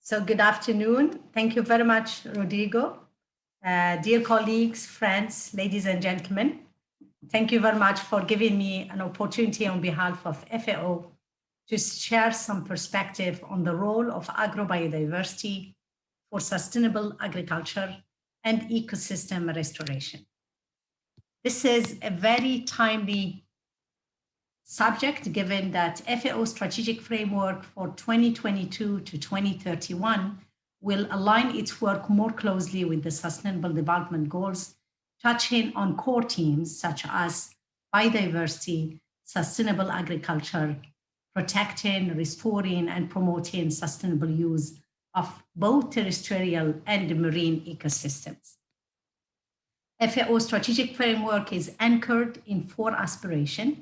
So good afternoon. Thank you very much, Rodrigo. Dear colleagues, friends, ladies and gentlemen, thank you very much for giving me an opportunity on behalf of FAO to share some perspective on the role of agrobiodiversity for sustainable agriculture and ecosystem restoration. This is a very timely subject, given that FAO strategic framework for 2022 to 2031 will align its work more closely with the Sustainable Development Goals, touching on core themes such as biodiversity, sustainable agriculture, protecting, restoring, and promoting sustainable use of both terrestrial and marine ecosystems. FAO strategic framework is anchored in 4 aspirations.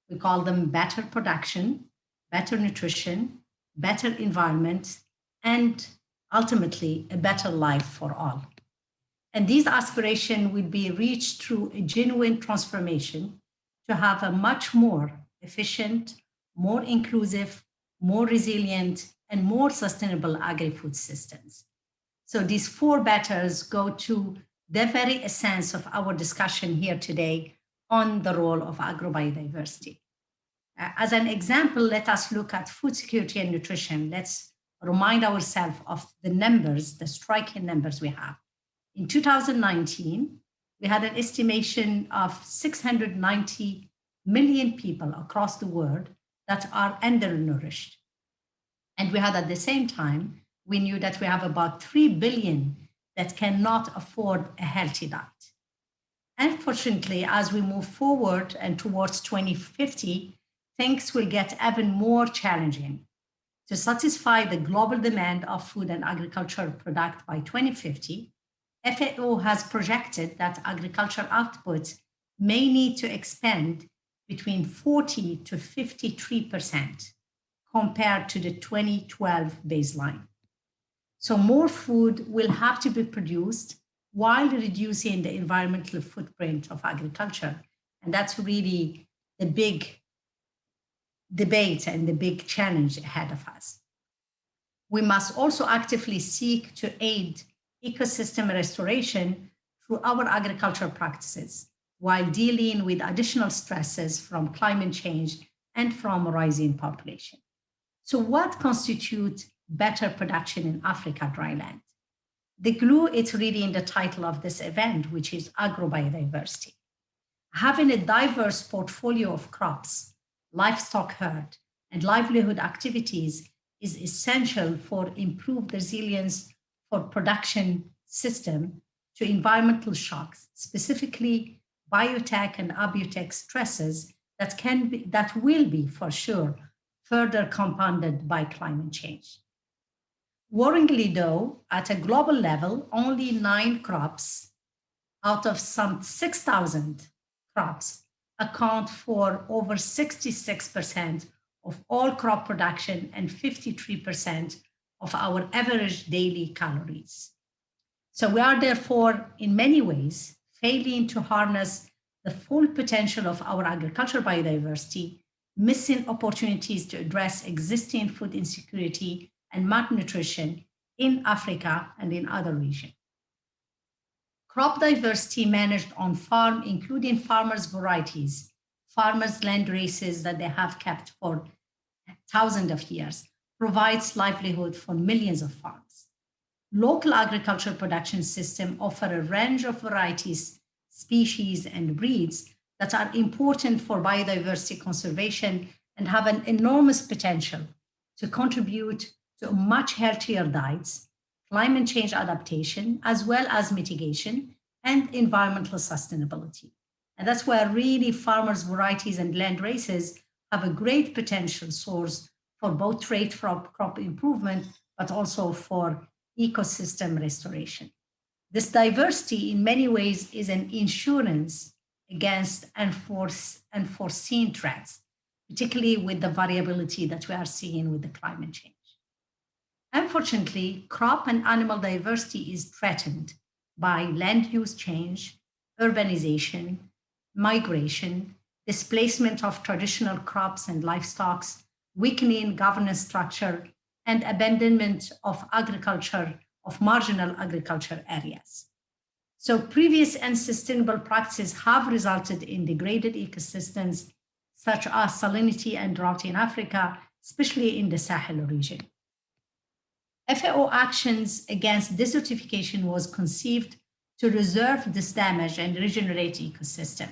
We call them better production, better nutrition, better environment, and ultimately a better life for all. And these aspirations will be reached through a genuine transformation to have a much more efficient, more inclusive, more resilient, and more sustainable agri-food systems. So these 4 betters go to the very essence of our discussion here today on the role of agrobiodiversity. As an example, let us look at food security and nutrition. Let's remind ourselves of the numbers, the striking numbers we have. In 2019, we had an estimation of 690 million people across the world that are undernourished. And we had at the same time, we knew that we have about 3 billion that cannot afford a healthy diet. Unfortunately, as we move forward and towards 2050, things will get even more challenging. To satisfy the global demand of food and agricultural products by 2050, FAO has projected that agricultural output may need to expand between 40 to 53% compared to the 2012 baseline. So more food will have to be produced while reducing the environmental footprint of agriculture. And that's really the big debate and the big challenge ahead of us. We must also actively seek to aid ecosystem restoration through our agricultural practices while dealing with additional stresses from climate change and from rising population. So what constitutes better production in Africa dryland? The glue is really in the title of this event, which is agrobiodiversity. Having a diverse portfolio of crops, livestock herd, and livelihood activities is essential for improved resilience for production system to environmental shocks, specifically biotech and abiotech stresses that will be for sure further compounded by climate change. Worryingly though, at a global level, only 9 crops out of some 6,000 crops account for over 66% of all crop production and 53% of our average daily calories. So we are therefore, in many ways, failing to harness the full potential of our agricultural biodiversity, missing opportunities to address existing food insecurity and malnutrition in Africa and in other regions. Crop diversity managed on farm, including farmers' varieties, farmers' land races that they have kept for thousands of years, provides livelihood for millions of farms. Local agricultural production systems offer a range of varieties, species, and breeds that are important for biodiversity conservation and have an enormous potential to contribute to much healthier diets, climate change adaptation, as well as mitigation and environmental sustainability. And that's where really farmers' varieties and land races have a great potential source for both trait crop improvement, but also for ecosystem restoration. This diversity in many ways is an insurance against unforeseen threats, particularly with the variability that we are seeing with the climate change. Unfortunately, crop and animal diversity is threatened by land use change, urbanization, migration, displacement of traditional crops and livestock, weakening governance structure, and abandonment of agriculture, of marginal agriculture areas. So previous unsustainable practices have resulted in degraded ecosystems such as salinity and drought in Africa, especially in the Sahel region. FAO actions against desertification was conceived to reserve this damage and regenerate ecosystem.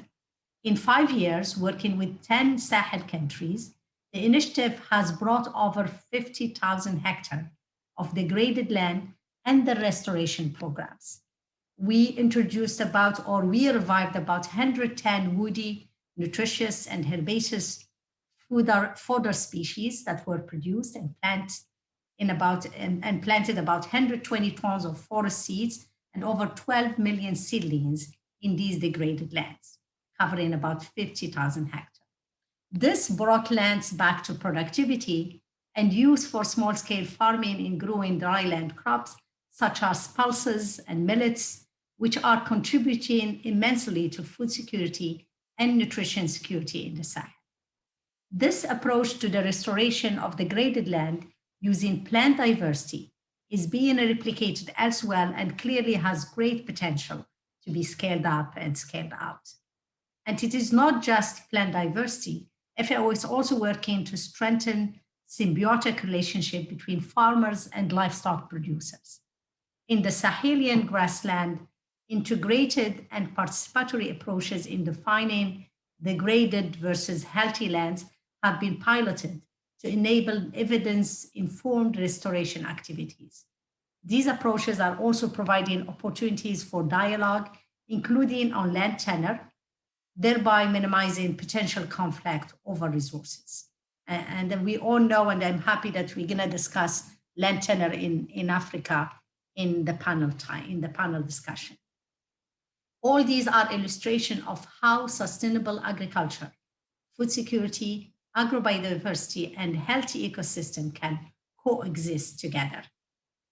In 5 years, working with 10 Sahel countries, the initiative has brought over 50,000 hectares of degraded land and the restoration programs. We introduced we revived about 110 woody, nutritious, and herbaceous fodder species that were produced and planted about 120 tons of forest seeds and over 12 million seedlings in these degraded lands, covering about 50,000 hectares. This brought lands back to productivity and use for small-scale farming in growing dryland crops such as pulses and millets, which are contributing immensely to food security and nutrition security in the Sahel. This approach to the restoration of degraded land using plant diversity is being replicated elsewhere and clearly has great potential to be scaled up and scaled out. And it is not just plant diversity. FAO is also working to strengthen symbiotic relationship between farmers and livestock producers. In the Sahelian grassland, integrated and participatory approaches in defining degraded versus healthy lands have been piloted to enable evidence-informed restoration activities. These approaches are also providing opportunities for dialogue, including on land tenure, thereby minimizing potential conflict over resources. And we all know, and I'm happy that we're going to discuss land tenure in Africa in the panel discussion. All these are illustration of how sustainable agriculture, food security, agrobiodiversity, and healthy ecosystem can coexist together.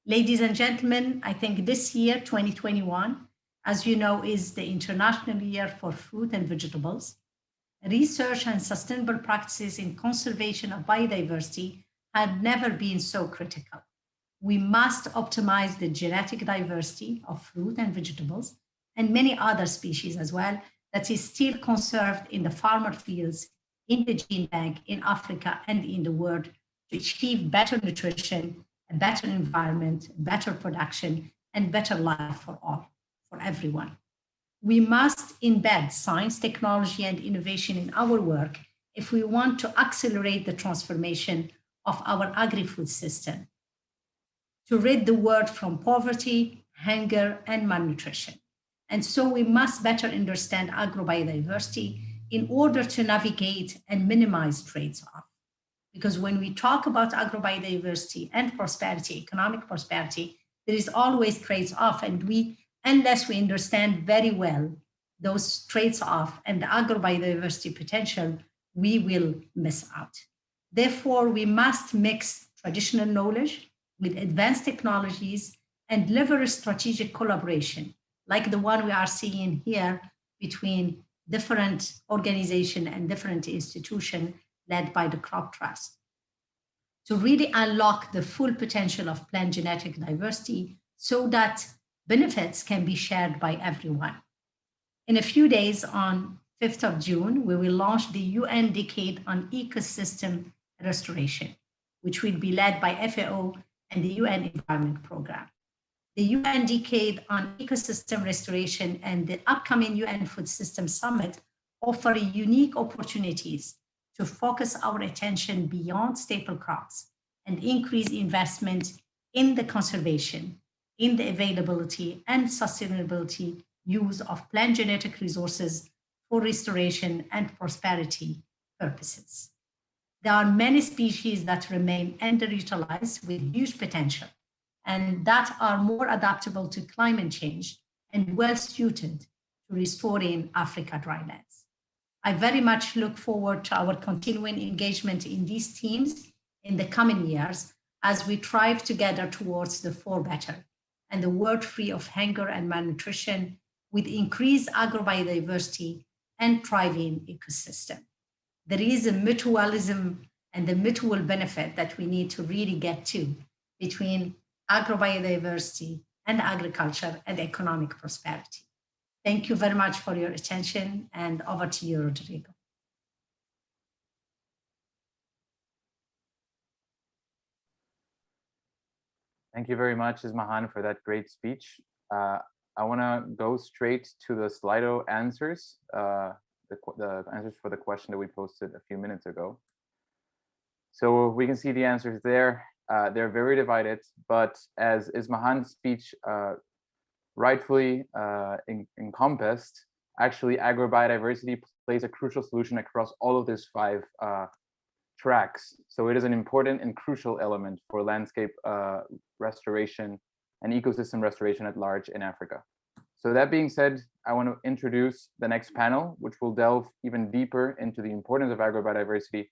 Ladies and gentlemen, I think this year, 2021, as you know, is the International Year for Fruit and Vegetables. Research and sustainable practices in conservation of biodiversity had never been so critical. We must optimize the genetic diversity of fruit and vegetables and many other species as well that is still conserved in the farmer fields, in the gene bank, in Africa, and in the world to achieve better nutrition, a better environment, better production, and better life for all, for everyone. We must embed science, technology, and innovation in our work if we want to accelerate the transformation of our agri-food system, to rid the world from poverty, hunger, and malnutrition. And so we must better understand agrobiodiversity in order to navigate and minimize trade-off. Because when we talk about agrobiodiversity and prosperity, economic prosperity, there is always trade-off, and unless we understand very well those trade-off and the agrobiodiversity potential, we will miss out. Therefore, we must mix traditional knowledge with advanced technologies and leverage strategic collaboration, like the one we are seeing here between different organizations and different institutions led by the Crop Trust, to really unlock the full potential of plant genetic diversity so that benefits can be shared by everyone. In a few days, on 5th of June, we will launch the UN Decade on Ecosystem Restoration, which will be led by FAO and the UN Environment Programme. The UN Decade on Ecosystem Restoration and the upcoming UN Food System Summit offer unique opportunities to focus our attention beyond staple crops and increase investment in the conservation, in the availability and sustainability use of plant genetic resources for restoration and prosperity purposes. There are many species that remain underutilized with huge potential and that are more adaptable to climate change and well suited to restoring Africa drylands. I very much look forward to our continuing engagement in these themes in the coming years as we strive together towards the for better and the world free of hunger and malnutrition with increased agrobiodiversity and thriving ecosystem. There is a mutualism and the mutual benefit that we need to really get to between agrobiodiversity and agriculture and economic prosperity. Thank you very much for your attention, and over to you, Rodrigo. Thank you very much, Ismahan, for that great speech. I want to go straight to the Slido answers, the answers for the question that we posted a few minutes ago. So we can see the answers there. They're very divided, but as Ismahan's speech rightfully encompassed, actually agrobiodiversity plays a crucial solution across all of these 5 tracks. So it is an important and crucial element for landscape restoration and ecosystem restoration at large in Africa. So that being said, I want to introduce the next panel, which will delve even deeper into the importance of agrobiodiversity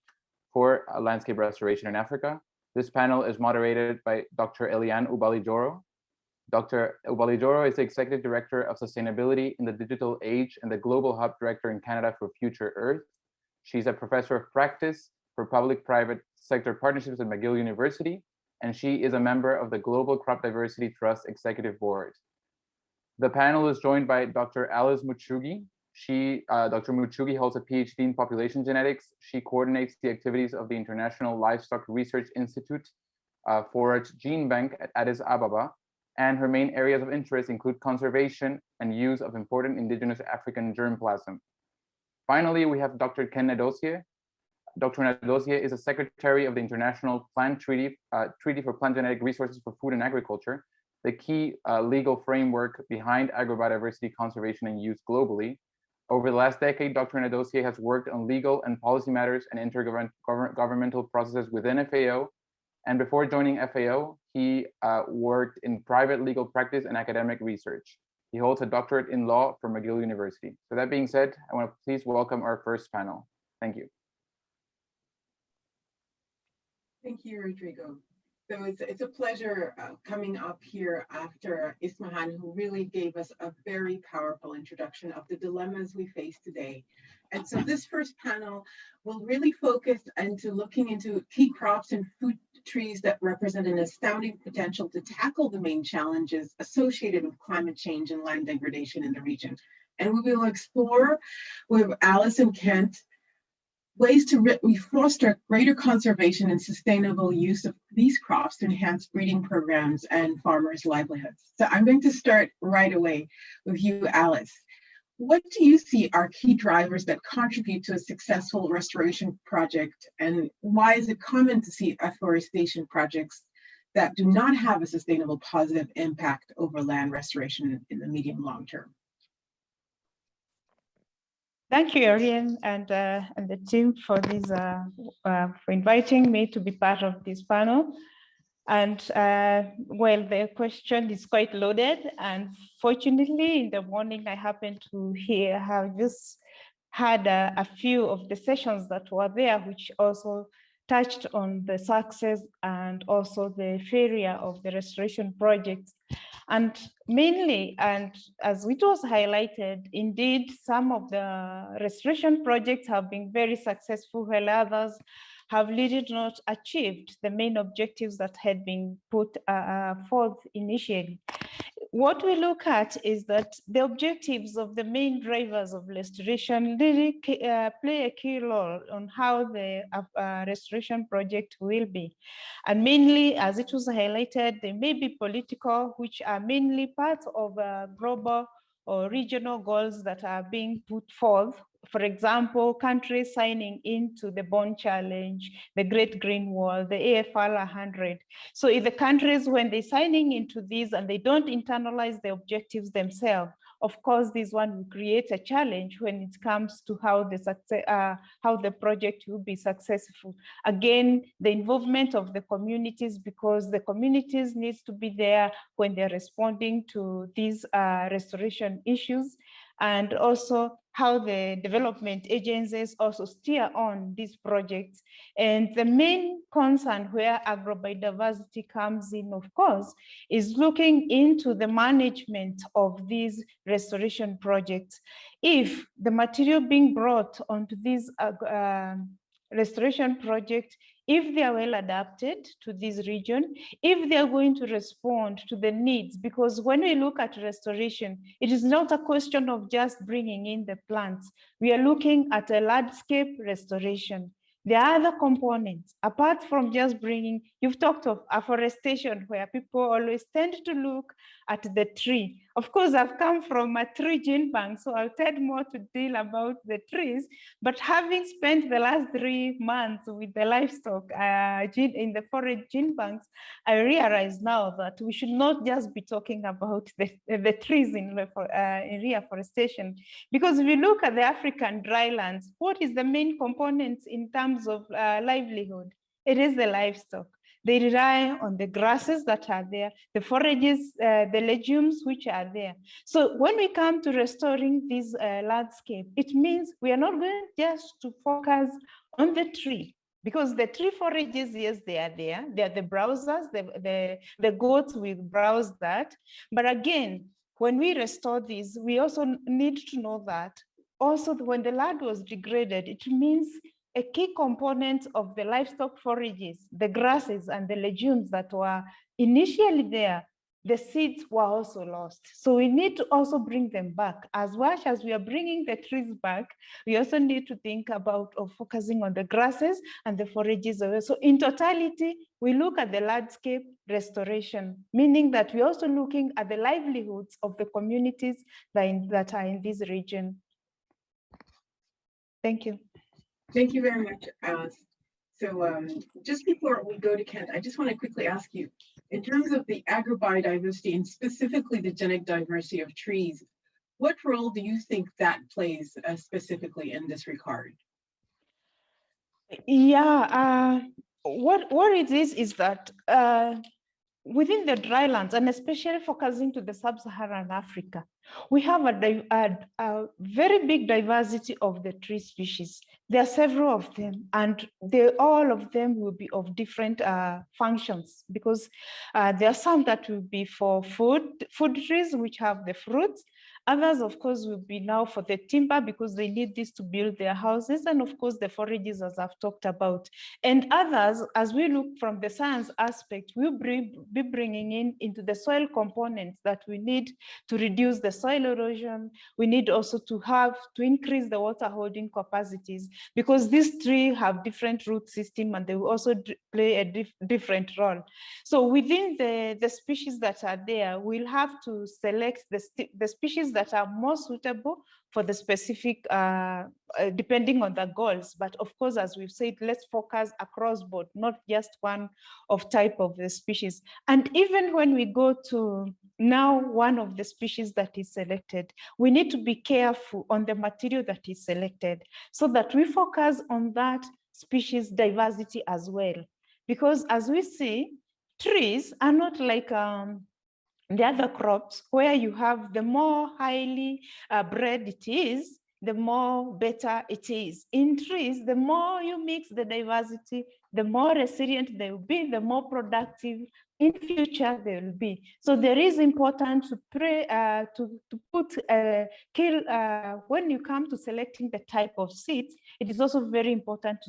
for landscape restoration in Africa. This panel is moderated by Dr. Eliane Ubalijoro. Dr. Ubalijoro is the Executive Director of Sustainability in the Digital Age and the Global Hub Director in Canada for Future Earth. She's a Professor of Practice for Public-Private Sector Partnerships at McGill University, and she is a member of the Global Crop Diversity Trust Executive Board. The panel is joined by Dr. Alice Muchugi. Dr. Muchugi holds a PhD in population genetics. She coordinates the activities of the International Livestock Research Institute Forage Genebank at Addis Ababa, and her main areas of interest include conservation and use of important indigenous African germplasm. Finally, we have Dr. Ken Nadossier. Dr. Nadossier is a secretary of the International Plant Treaty for Plant Genetic Resources for Food and Agriculture, the key legal framework behind agrobiodiversity conservation and use globally. Over the last decade, Dr. Nadossier has worked on legal and policy matters and intergovernmental processes within FAO. And before joining FAO, he worked in private legal practice and academic research. He holds a doctorate in law from McGill University. So that being said, I want to please welcome our first panel. Thank you. Thank you, Rodrigo. So it's a pleasure coming up here after Ismahan, who really gave us a very powerful introduction of the dilemmas we face today. And so this first panel will really focus into looking into key crops and food trees that represent an astounding potential to tackle the main challenges associated with climate change and land degradation in the region. And we will explore with Alice and Kent ways to foster greater conservation and sustainable use of these crops to enhance breeding programs and farmers' livelihoods. So I'm going to start right away with you, Alice. What do you see are key drivers that contribute to a successful restoration project, and why is it common to see afforestation projects that do not have a sustainable positive impact over land restoration in the medium long term? Thank you, Ariane, and the team for this for inviting me to be part of this panel. And well, the question is quite loaded. And fortunately, in the morning, I happened to have just had a few of the sessions that were there, which also touched on the success and also the failure of the restoration projects. And mainly, and as it was highlighted, indeed, some of the restoration projects have been very successful, while others have really not achieved the main objectives that had been put forth initially. What we look at is that the objectives of the main drivers of restoration really play a key role on how the restoration project will be. And mainly, as it was highlighted, they may be political, which are mainly part of global or regional goals that are being put forth. For example, countries signing into the Bond Challenge, the Great Green Wall, the AFR 100. So if the countries, when they're signing into these and they don't internalize the objectives themselves, of course, this one will create a challenge when it comes to how the project will be successful. Again, the involvement of the communities, because the communities needs to be there when they're responding to these restoration issues, and also how the development agencies also steer on these projects. And the main concern where agrobiodiversity comes in, of course, is looking into the management of these restoration projects. If the material being brought onto these restoration projects, if they are well adapted to this region, if they are going to respond to the needs, because when we look at restoration, it is not a question of just bringing in the plants. We are looking at a landscape restoration. There are other components, apart from just bringing, you've talked of afforestation, where people always tend to look at the tree. Of course, I've come from a tree gene bank, so I'll tend more to deal about the trees, but having spent the last 3 months with the livestock in the forage gene banks, I realize now that we should not just be talking about the trees in reforestation, because if you look at the African drylands, what is the main components in terms of livelihood? It is the livestock. They rely on the grasses that are there, the forages, the legumes which are there. So when we come to restoring this landscape, it means we are not going just to focus on the tree, because the tree forages, yes, they are there. They are the browsers, the goats will browse that. But again, when we restore these, we also need to know that also when the land was degraded, it means a key component of the livestock forages, the grasses and the legumes that were initially there, the seeds were also lost. So we need to also bring them back. As much as we are bringing the trees back, we also need to think about focusing on the grasses and the forages. So in totality, we look at the landscape restoration, meaning that we're also looking at the livelihoods of the communities that are in this region. Thank you. Thank you very much, Alice. So just before we go to Kent, I just want to quickly ask you, in terms of the agrobiodiversity and specifically the genetic diversity of trees, what role do you think that plays specifically in this regard? Yeah, what it is that within the drylands, and especially focusing to the sub-Saharan Africa, we have a very big diversity of the tree species. There are several of them, and all of them will be of different functions, because there are some that will be for food trees, which have the fruits. Others, of course, will be now for the timber, because they need this to build their houses, and of course, the forages, as I've talked about. And others, as we look from the science aspect, we'll be bringing into the soil components that we need to reduce the soil erosion. We need also to increase the water holding capacities, because these trees have different root system, and they will also play a different role. So within the species that are there, we'll have to select the species that are more suitable for the specific, depending on the goals. But of course, as we've said, let's focus across board, not just one type of the species. And even when we go to now one of the species that is selected, we need to be careful on the material that is selected, so that we focus on that species diversity as well. Because as we see, trees are not like the other crops, where you have the more highly bred it is, the more better it is. In trees, the more you mix the diversity, the more resilient they will be, the more productive in future they will be. So there is important to put when you come to selecting the type of seeds, it is also very important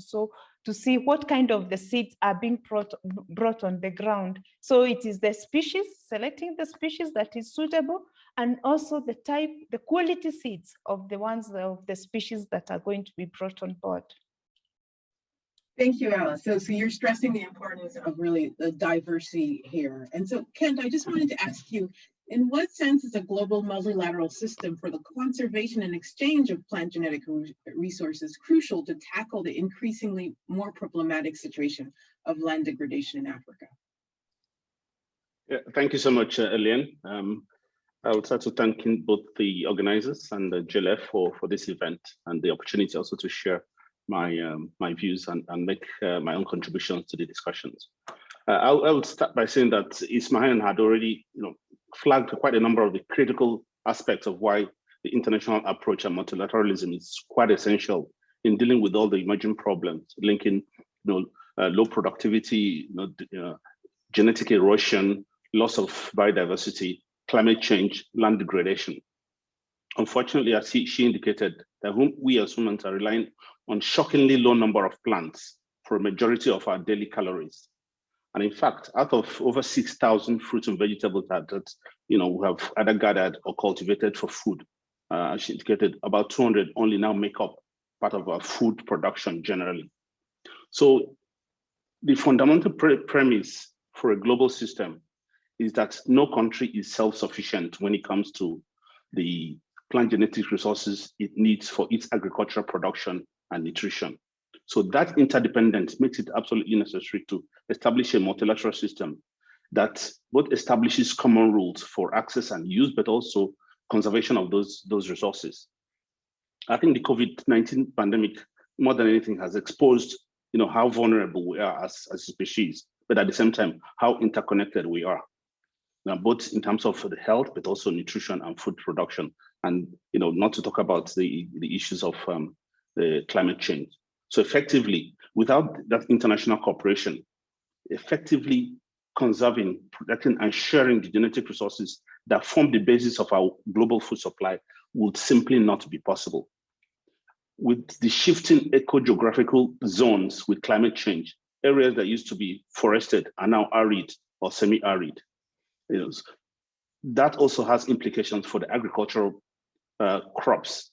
to see what kind of the seeds are being brought on the ground. So it is the species, selecting the species that is suitable, and also the type, the quality seeds of the species that are going to be brought on board. Thank you, Alice. So you're stressing the importance of really the diversity here. And so, Kent, I just wanted to ask you, in what sense is a global multilateral system for the conservation and exchange of plant genetic resources crucial to tackle the increasingly more problematic situation of land degradation in Africa? Yeah, thank you so much, Eliane. I would like to thank both the organizers and the GLF for this event, and the opportunity also to share my views and make my own contributions to the discussions. I would start by saying that Ismail had already flagged quite a number of the critical aspects of why the international approach and multilateralism is quite essential in dealing with all the emerging problems linking low productivity, genetic erosion, loss of biodiversity, climate change, land degradation. Unfortunately, as she indicated, that we as humans are relying on shockingly low number of plants for a majority of our daily calories. And in fact, out of over 6,000 fruits and vegetables that we have either gathered or cultivated for food, as she indicated, about 200 only now make up part of our food production generally. So the fundamental premise for a global system is that no country is self-sufficient when it comes to the plant genetic resources it needs for its agricultural production and nutrition. So that interdependence makes it absolutely necessary to establish a multilateral system that both establishes common rules for access and use, but also conservation of those resources. I think the COVID-19 pandemic, more than anything, has exposed how vulnerable we are as a species, but at the same time, how interconnected we are. Now, both in terms of the health, but also nutrition and food production, and not to talk about the issues of the climate change. So effectively, without that international cooperation, effectively conserving, protecting, and sharing the genetic resources that form the basis of our global food supply would simply not be possible. With the shifting eco-geographical zones with climate change, areas that used to be forested are now arid or semi-arid. That also has implications for the agricultural crops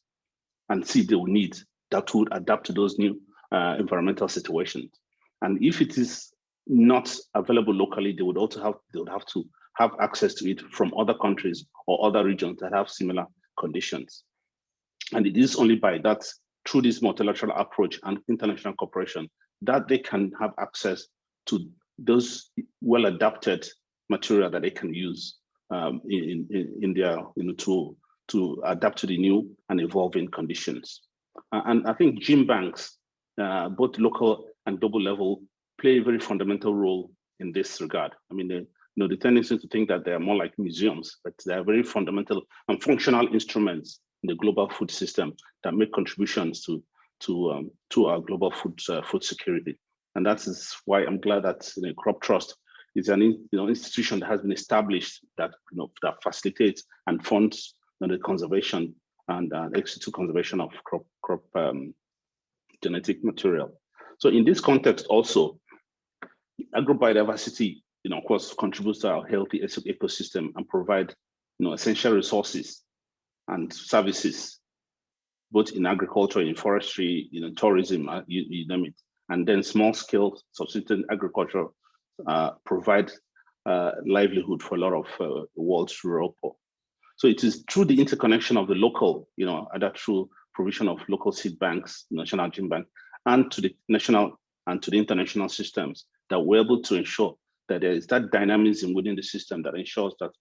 and seed they will need that would adapt to those new environmental situations. And if it is not available locally, they would have to have access to it from other countries or other regions that have similar conditions. And it is only by that, through this multilateral approach and international cooperation, that they can have access to those well-adapted material that they can use in their, to adapt to the new and evolving conditions. And I think genebanks, both local and global level, play a very fundamental role in this regard. I mean, the tendency to think that they are more like museums, but they are very fundamental and functional instruments in the global food system that make contributions to our global food security. And that is why I'm glad that Crop Trust is an institution that has been established that that facilitates and funds the conservation and ex-situ conservation of crop genetic material. So in this context also, agrobiodiversity, of course, contributes to our healthy ecosystem and provide essential resources and services, both in agriculture, in forestry, tourism, you name it. And then small-scale subsistence agriculture provide livelihood for a lot of the world's rural poor. So it is through the interconnection of the local, either through provision of local seed banks, national gene bank, and to the national and to the international systems, that we're able to ensure that there is that dynamism within the system that ensures that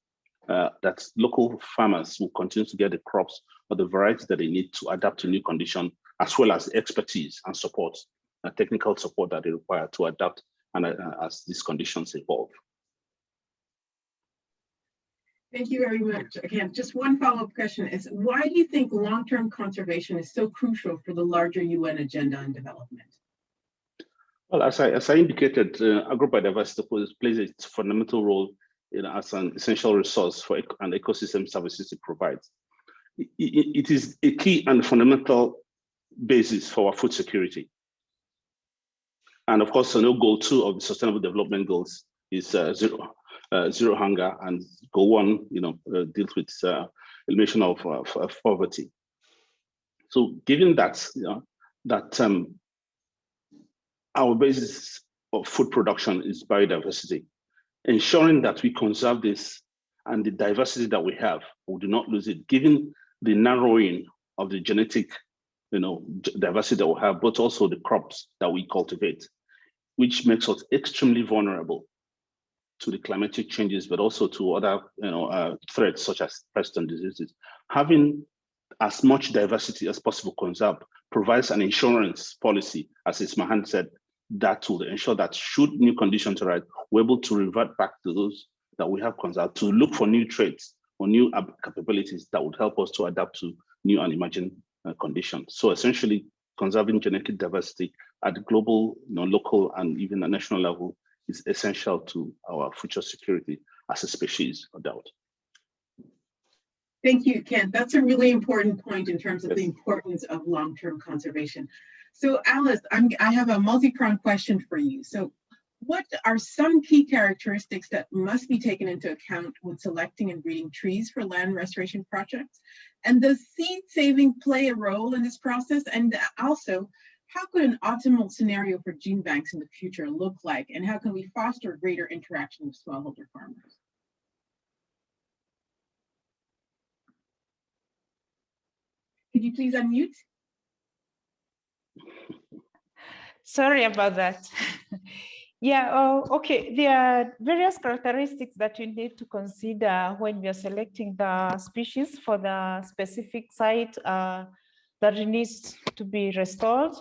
that local farmers will continue to get the crops or the varieties that they need to adapt to new conditions, as well as expertise and support, technical support that they require to adapt and as these conditions evolve. Thank you very much. Again, just one follow-up question is, why do you think long-term conservation is so crucial for the larger UN agenda on development? Well, as I indicated, agrobiodiversity plays a fundamental role as an essential resource for an ecosystem services it provides. It is a key and fundamental basis for our food security. And of course, goal 2 of the Sustainable Development Goals is zero hunger, and goal 1, deals with elimination of poverty. So, given that, our basis of food production is biodiversity, ensuring that we conserve this and the diversity that we have, we do not lose it, given the narrowing of the genetic, diversity that we have, but also the crops that we cultivate, which makes us extremely vulnerable to the climatic changes, but also to other threats such as pests and diseases. Having as much diversity as possible conserved provides an insurance policy, as Ismahan said, that will ensure that should new conditions arise, we're able to revert back to those that we have conserved, to look for new traits or new capabilities that would help us to adapt to new and emerging conditions. So essentially, conserving genetic diversity at the global, local, and even the national level is essential to our future security as a species, no doubt. Thank you, Kent. That's a really important point in terms of the importance of long-term conservation. So Alice, I have a multi-pronged question for you. So what are some key characteristics that must be taken into account when selecting and breeding trees for land restoration projects? And does seed saving play a role in this process? And also, how could an optimal scenario for gene banks in the future look like? And how can we foster greater interaction with smallholder farmers? Could you please unmute? Sorry about that. Yeah, okay. There are various characteristics that you need to consider when you're selecting the species for the specific site that needs to be restored.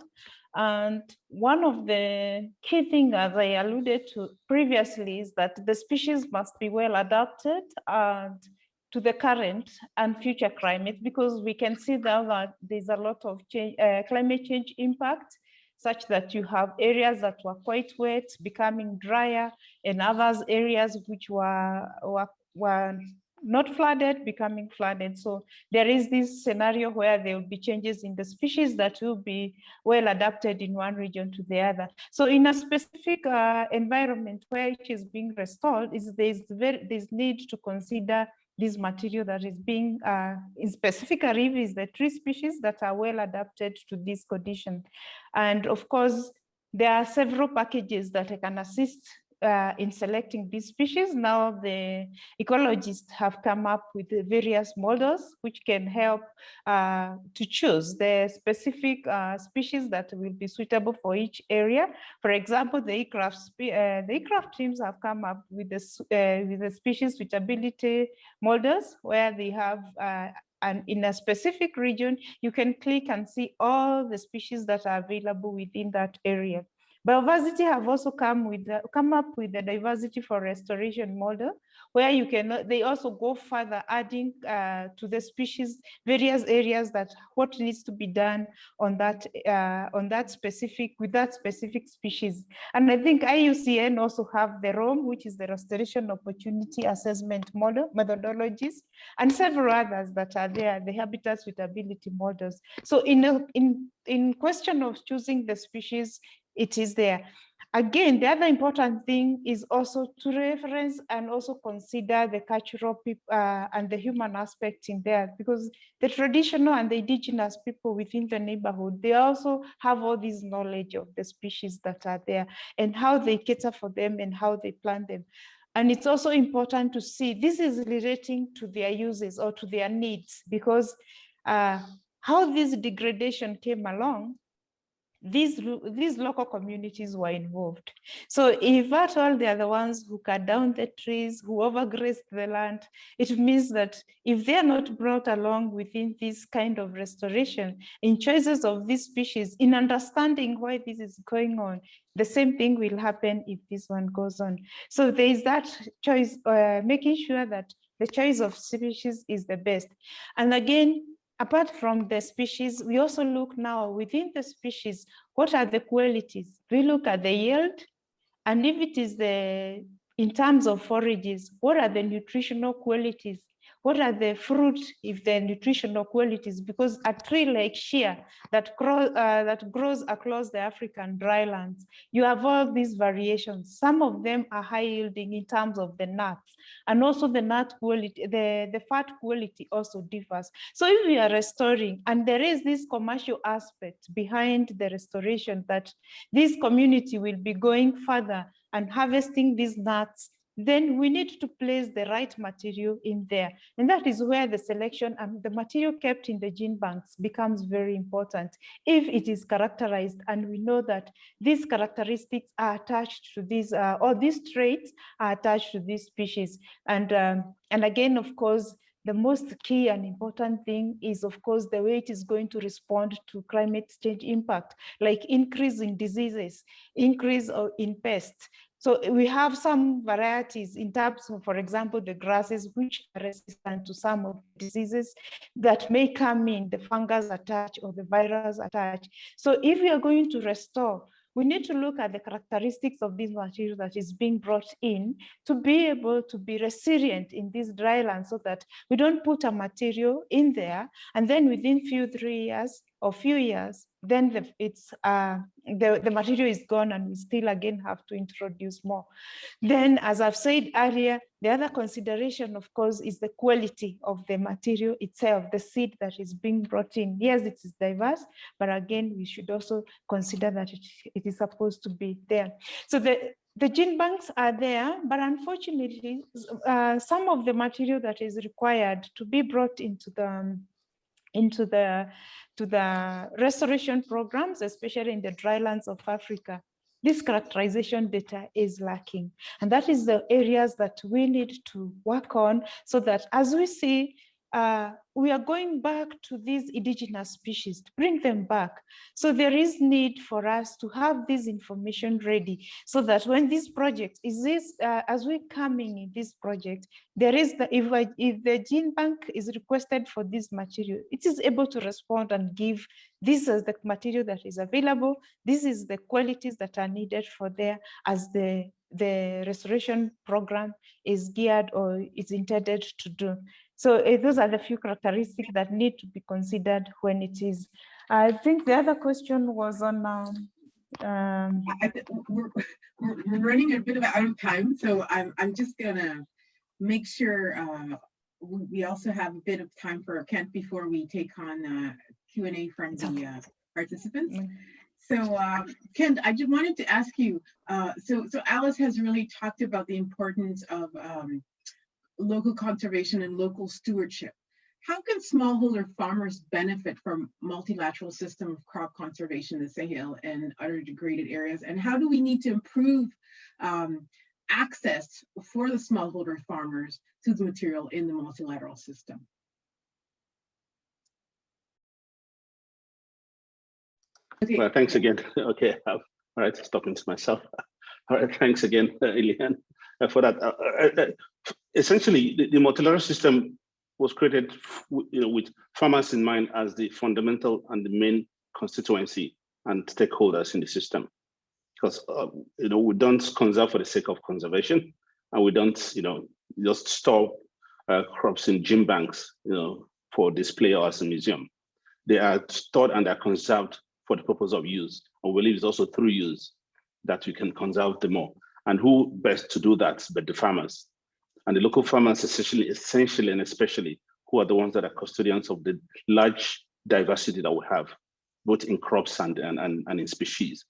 And one of the key things, as I alluded to previously, is that the species must be well adapted to the current and future climate, because we can see that there's a lot of change, climate change impact, such that you have areas that were quite wet becoming drier, and others areas which were not flooded becoming flooded. So there is this scenario where there will be changes in the species that will be well adapted in one region to the other. So in a specific environment where it is being restored, there's need to consider this material that is being, in specific areas, the tree species that are well adapted to this condition. And of course, there are several packages that can assist in selecting these species. Now the ecologists have come up with various models which can help to choose the specific species that will be suitable for each area. For example, the ICRAF teams have come up with the species suitability models, where they have and in a specific region, you can click and see all the species that are available within that area. Biodiversity have also come up with the diversity for restoration model, where you can, they also go further, adding to the species various areas that what needs to be done on that specific, with that specific species. And I think IUCN also have the ROM, which is the restoration opportunity assessment model methodologies, and several others that are there, the habitat suitability models. So in question of choosing the species, it is there. Again, the other important thing is also to reference and also consider the cultural people and the human aspect in there, because the traditional and the indigenous people within the neighborhood, they also have all this knowledge of the species that are there and how they cater for them and how they plant them. And it's also important to see this is relating to their uses or to their needs, because how this degradation came along, these local communities were involved. So if at all they are the ones who cut down the trees, who overgrazed the land, it means that if they are not brought along within this kind of restoration, in choices of these species, in understanding why this is going on, the same thing will happen if this one goes on. So there is that choice, making sure that the choice of species is the best. And again, apart from the species, we also look now within the species, what are the qualities? We look at the yield, and if it is in terms of forages, what are the nutritional qualities? What are the fruit, if the nutritional qualities? Because a tree like shea that grows across the African drylands, you have all these variations. Some of them are high yielding in terms of the nuts, and also the nut quality, the fat quality also differs. So if we are restoring, and there is this commercial aspect behind the restoration, that this community will be going further and harvesting these nuts, then we need to place the right material in there. And that is where the selection and the material kept in the gene banks becomes very important, if it is characterized, and we know that these characteristics are attached to these, or these traits are attached to these species. And again, of course, the most key and important thing is, of course, the way it is going to respond to climate change impact, like increase in diseases, increase in pests. So we have some varieties in terms of, for example, the grasses, which are resistant to some of the diseases that may come in, the fungus attached or the virus attached. So if we are going to restore, we need to look at the characteristics of this material that is being brought in to be able to be resilient in this dry land, so that we don't put a material in there and then within few years, then the material is gone and we still again have to introduce more. Then, as I've said earlier, the other consideration, of course, is the quality of the material itself, the seed that is being brought in. Yes, it is diverse, but again, we should also consider that it is supposed to be there. So the gene banks are there, but unfortunately, some of the material that is required to be brought into the restoration programs, especially in the drylands of Africa, this characterization data is lacking. And that is the areas that we need to work on, so that as we see, we are going back to these indigenous species, to bring them back. So there is need for us to have this information ready, so that when this project as we're coming in this project, there is if the gene bank is requested for this material, it is able to respond and give, this is the material that is available, this is the qualities that are needed for there, as the restoration program is geared or is intended to do. So those are the few characteristics that need to be considered when it is. I think the other question was on. We're running a bit out of time, so I'm just gonna make sure we also have a bit of time for Kent before we take on Q&A from the participants. So Kent, I just wanted to ask you, so Alice has really talked about the importance of local conservation and local stewardship. How can smallholder farmers benefit from multilateral system of crop conservation in the Sahel and other degraded areas? And how do we need to improve access for the smallholder farmers to the material in the multilateral system? Okay. Well, thanks again. Okay, all right, stopping to myself. All right, thanks again, Eliane, for that. Essentially, the multilateral system was created, with farmers in mind as the fundamental and the main constituency and stakeholders in the system. Because we don't conserve for the sake of conservation, and we don't just store crops in gene banks for display or as a museum. They are stored and are conserved for the purpose of use. And we believe it's also through use that we can conserve them more. And who best to do that but the farmers? And the local farmers essentially and especially, who are the ones that are custodians of the large diversity that we have, both in crops and in species.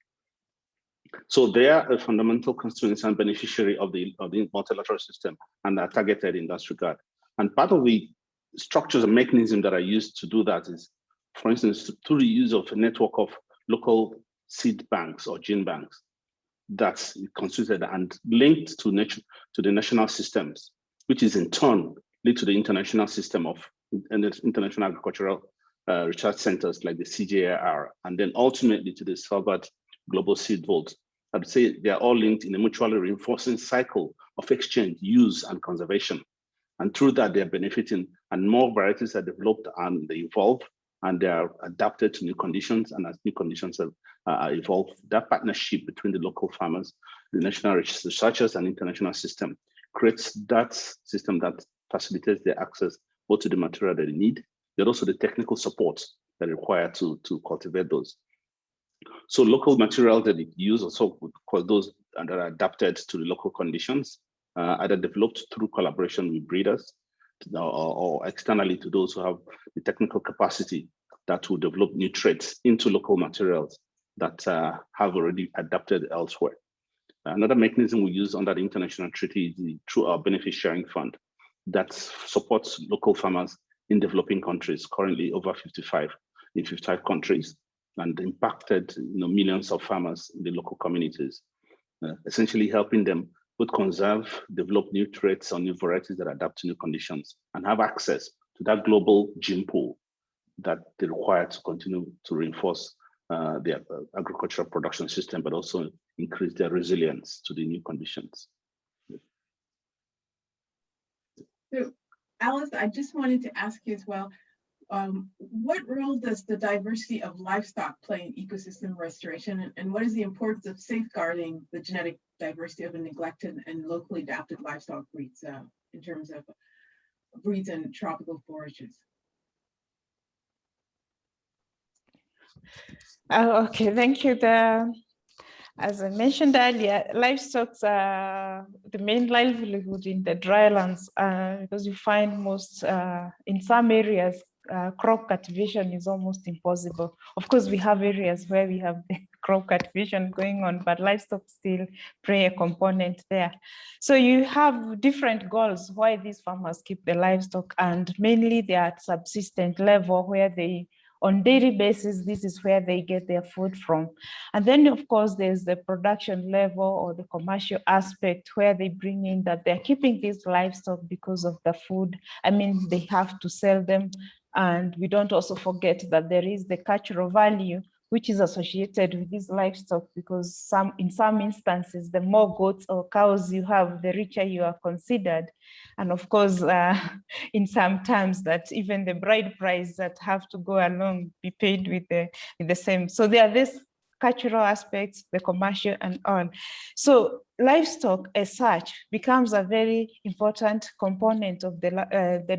So they are a fundamental constituency and beneficiary of the multilateral system, and are targeted in that regard. And part of the structures and mechanisms that are used to do that is, for instance, through the use of a network of local seed banks or gene banks that's constituted and linked to the national systems, which is in turn linked to the international system of international agricultural research centers like the CJIR, and then ultimately to the Harvard Global Seed Vault. I'd say they are all linked in a mutually reinforcing cycle of exchange, use, and conservation. And through that, they're benefiting, and more varieties are developed and they evolve, and they are adapted to new conditions. And as new conditions have evolved, that partnership between the local farmers, the national researchers, and international system creates that system that facilitates their access both to the material that they need, but also the technical support that are required to cultivate those. So local materials that they use also called those that are adapted to the local conditions, either developed through collaboration with breeders or externally to those who have the technical capacity that will develop new traits into local materials that have already adapted elsewhere. Another mechanism we use under the international treaty is through our benefit sharing fund that supports local farmers in developing countries, currently over 55 countries, and impacted millions of farmers in the local communities, essentially helping them both conserve, develop new traits or new varieties that adapt to new conditions, and have access to that global gene pool that they require to continue to reinforce their agricultural production system, but also increase their resilience to the new conditions. So, Alice, I just wanted to ask you as well, what role does the diversity of livestock play in ecosystem restoration, and what is the importance of safeguarding the genetic diversity of the neglected and locally adapted livestock breeds in terms of breeds and tropical forages? Okay, thank you. As I mentioned earlier, livestock are the main livelihood in the drylands because you find most, in some areas, crop cultivation is almost impossible. Of course, we have areas where we have the crop cultivation going on, but livestock still play a component there. So you have different goals why these farmers keep the livestock, and mainly they are at subsistent level where they, on daily basis, this is where they get their food from. And then, of course, there's the production level or the commercial aspect where they bring in that they're keeping these livestock because of the food. I mean, they have to sell them. And we don't also forget that there is the cultural value which is associated with these livestock, because in some instances, the more goats or cows you have, the richer you are considered. And of course, in some terms that even the bride price that have to go along be paid with the same. So there are this cultural aspects, the commercial and all. So livestock as such becomes a very important component of the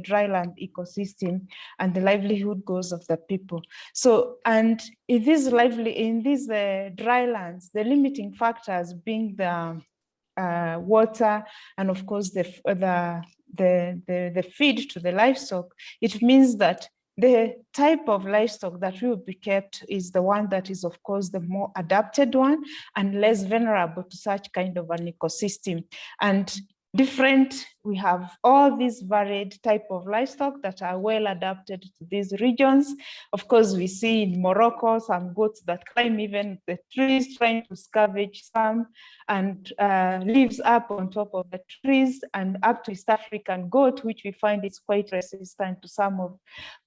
dryland ecosystem and the livelihood goals of the people. So, and in these drylands, the limiting factors being the water and of course the feed to the livestock, it means that the type of livestock that will be kept is the one that is, of course, the more adapted one and less vulnerable to such kind of an ecosystem. And we have all these varied type of livestock that are well adapted to these regions. Of course, we see in Morocco some goats that climb even the trees trying to scavenge some and lives up on top of the trees, and up to East African goat, which we find is quite resistant to some of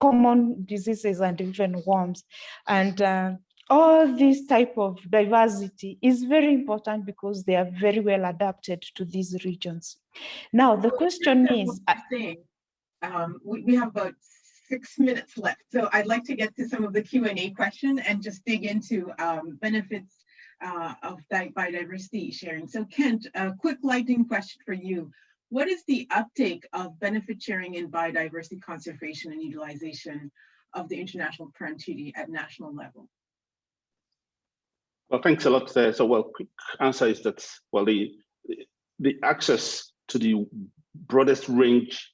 common diseases and even worms. And all this type of diversity is very important because they are very well adapted to these regions. Now, the question is... we have about 6 minutes left, so I'd like to get to some of the Q&A question and just dig into benefits of biodiversity sharing. So Kent, a quick lightning question for you. What is the uptake of benefit sharing in biodiversity conservation and utilization of the International Parent Treaty at national level? Well, thanks a lot. So, quick answer is that, well, the access to the broadest range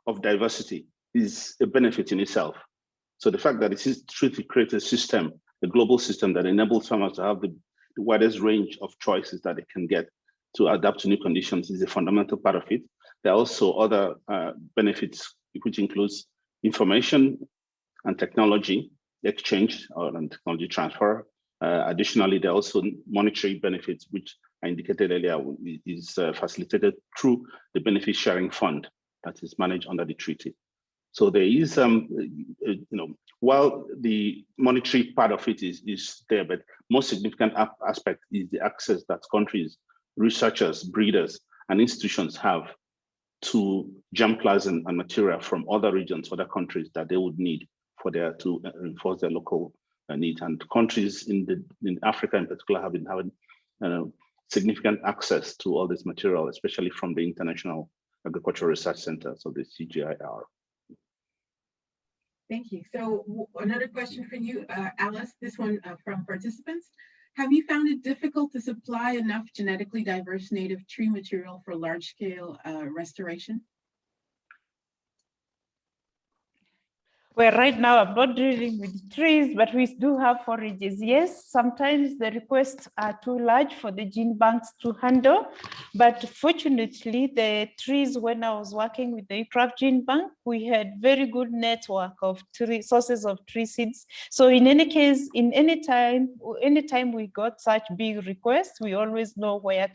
of diversity is a benefit in itself. So the fact that it is to create a system, a global system that enables farmers to have the widest range of choices that they can get to adapt to new conditions is a fundamental part of it. There are also other benefits, which includes information and technology exchange and technology transfer. Additionally, there are also monetary benefits, which I indicated earlier is facilitated through the benefit sharing fund that is managed under the treaty. So there is, while the monetary part of it is there, but most significant aspect is the access that countries, researchers, breeders, and institutions have to germplasm and material from other regions, other countries that they would need for to reinforce their local needs. And countries in Africa in particular have been having significant access to all this material, especially from the International Agricultural Research Center, so the CGIR. Thank you. So another question for you, Alice, this one from participants. Have you found it difficult to supply enough genetically diverse native tree material for large-scale restoration? Well, right now I'm not dealing with trees, but we do have forages. Yes, sometimes the requests are too large for the gene banks to handle, but fortunately the trees, when I was working with the ICRAF Gene Bank, we had very good network of sources of tree seeds. So in any case, anytime we got such big requests, we always know where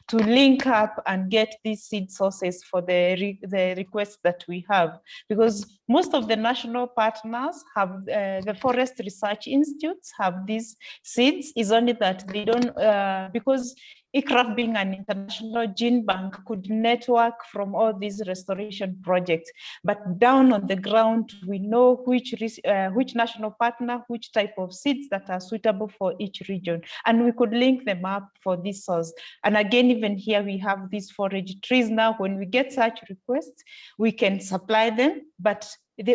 to link up and get these seed sources for the requests that we have, because most of the national partners have the forest research institutes have these seeds. Is only that they don't because ICRAF being an international gene bank could network from all these restoration projects, but down on the ground we know which national partner, which type of seeds that are suitable for each region, and we could link them up for this source. And again, even here we have these forage trees now. When we get such requests, we can supply them, but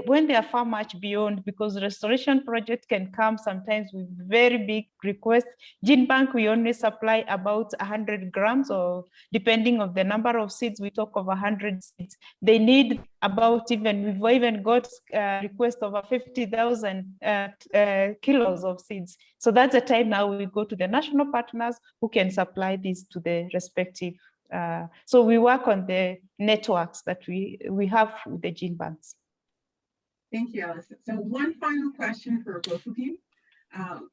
when they are far much beyond, because restoration project can come sometimes with very big requests. GeneBank, we only supply about 100 grams, or depending on the number of seeds, we talk of 100 seeds. They need about we've even got requests over 50,000 kilos of seeds. So that's the time now we go to the national partners who can supply this to the respective. So we work on the networks that we have with the gene banks. Thank you, Alice. So one final question for both of you.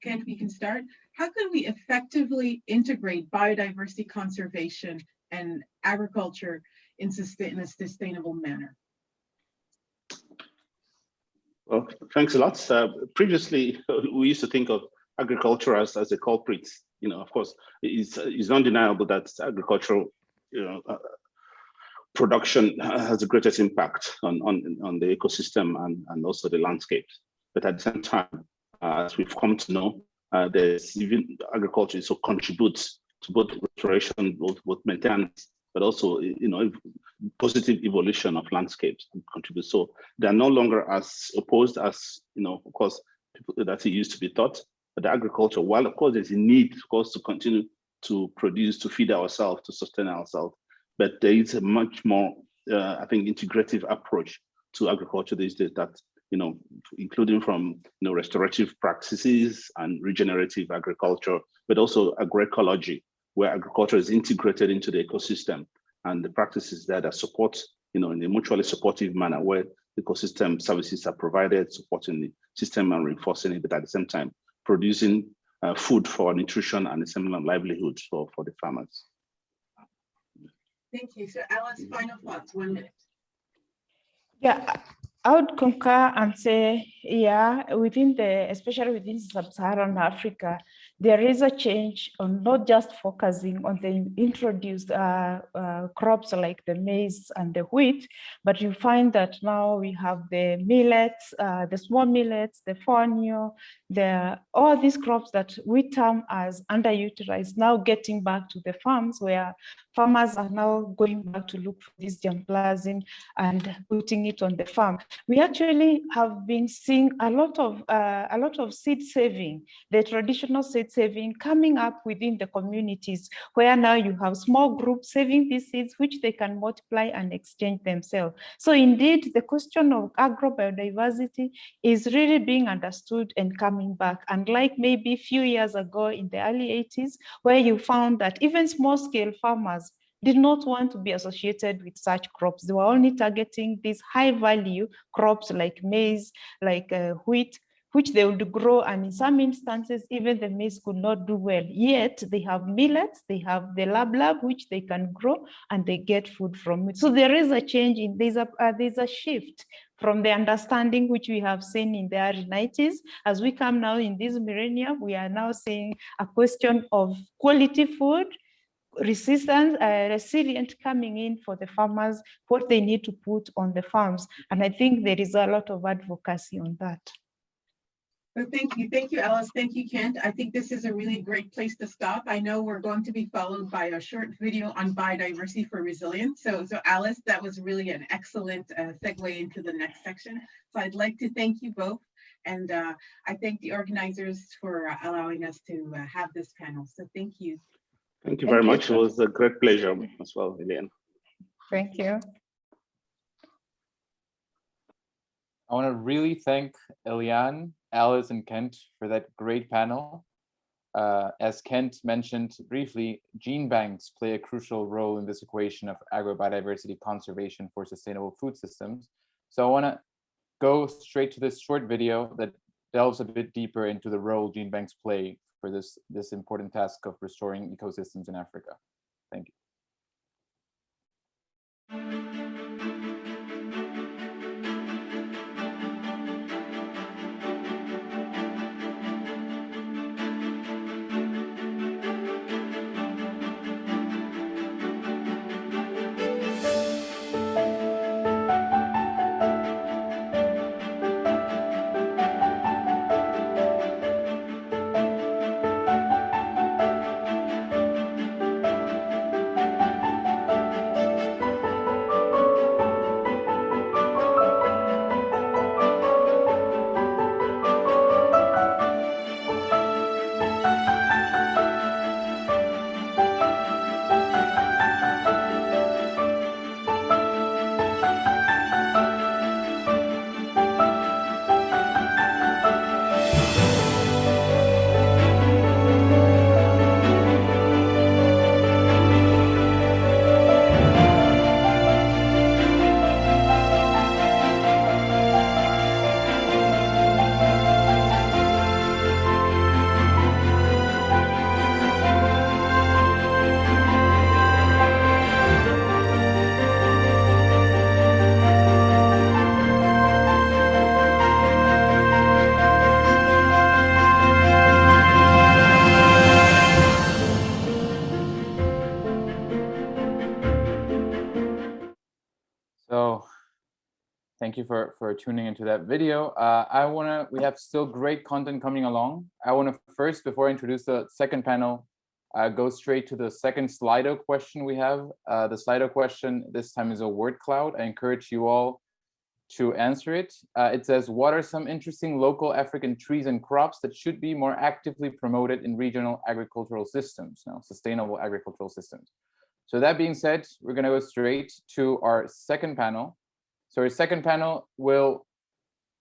Kent, we can start. How can we effectively integrate biodiversity conservation and agriculture in a sustainable manner? Well, thanks a lot. Previously, we used to think of agriculture as a culprit. You know, of course, it's undeniable that agricultural, production has the greatest impact on the ecosystem and also the landscape. But at the same time, as we've come to know, there's even agriculture so contributes to both restoration, both maintenance, but also positive evolution of landscapes and contribute. So they're no longer as opposed as of course, that it used to be thought. But the agriculture, while of course there's a need, of course, to continue to produce, to feed ourselves, to sustain ourselves, but there is a much more, I think, integrative approach to agriculture these days that, including from, restorative practices and regenerative agriculture, but also agroecology, where agriculture is integrated into the ecosystem and the practices there that support, in a mutually supportive manner where ecosystem services are provided, supporting the system and reinforcing it, but at the same time, producing food for nutrition and a similar livelihood for the farmers. Thank you. So Alice, final thoughts, 1 minute. Yeah, I would concur and say, yeah, especially within sub-Saharan Africa, there is a change on not just focusing on the introduced crops like the maize and the wheat, but you find that now we have the millets, the small millets, the fonio, all these crops that we term as underutilized, now getting back to the farms where farmers are now going back to look for this germplasm and putting it on the farm. We actually have been seeing a lot of seed saving, the traditional seed saving coming up within the communities, where now you have small groups saving these seeds, which they can multiply and exchange themselves. So indeed, the question of agrobiodiversity is really being understood and coming back. Unlike maybe a few years ago in the early 80s, where you found that even small-scale farmers did not want to be associated with such crops. They were only targeting these high-value crops like maize, like wheat, which they would grow, and in some instances, even the maize could not do well. Yet they have millets, they have the lab, which they can grow, and they get food from it. So there is a change there's a shift from the understanding which we have seen in the early 90s. As we come now in this millennium, we are now seeing a question of quality food, resilient coming in for the farmers, what they need to put on the farms. And I think there is a lot of advocacy on that. Well, thank you, Alice. Thank you, Kent. I think this is a really great place to stop. I know we're going to be followed by a short video on biodiversity for resilience. So Alice, that was really an excellent segue into the next section. So I'd like to thank you both. And I thank the organizers for allowing us to have this panel. So thank you. Thank you very much. It was a great pleasure as well, Eliane. Thank you. I want to really thank Eliane, Alice, and Kent for that great panel. As Kent mentioned briefly, gene banks play a crucial role in this equation of agrobiodiversity conservation for sustainable food systems. So I want to go straight to this short video that delves a bit deeper into the role gene banks play for this important task of restoring ecosystems in Africa. Thank you. Thank you for tuning into that video. We have still great content coming along. I want to first, before I introduce the second panel, go straight to the second Slido question we have. The Slido question this time is a word cloud. I encourage you all to answer it. It says, what are some interesting local African trees and crops that should be more actively promoted in regional agricultural systems, sustainable agricultural systems? So that being said, we're going to go straight to our second panel. So our second panel will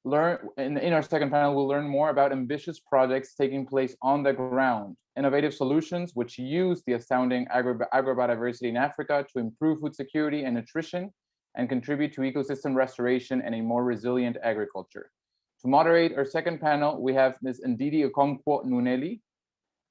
learn, in our second panel, we'll learn more about ambitious projects taking place on the ground, innovative solutions which use the astounding agrobiodiversity in Africa to improve food security and nutrition and contribute to ecosystem restoration and a more resilient agriculture. To moderate our second panel, we have Ms. Ndidi Okonkwo Nuneli.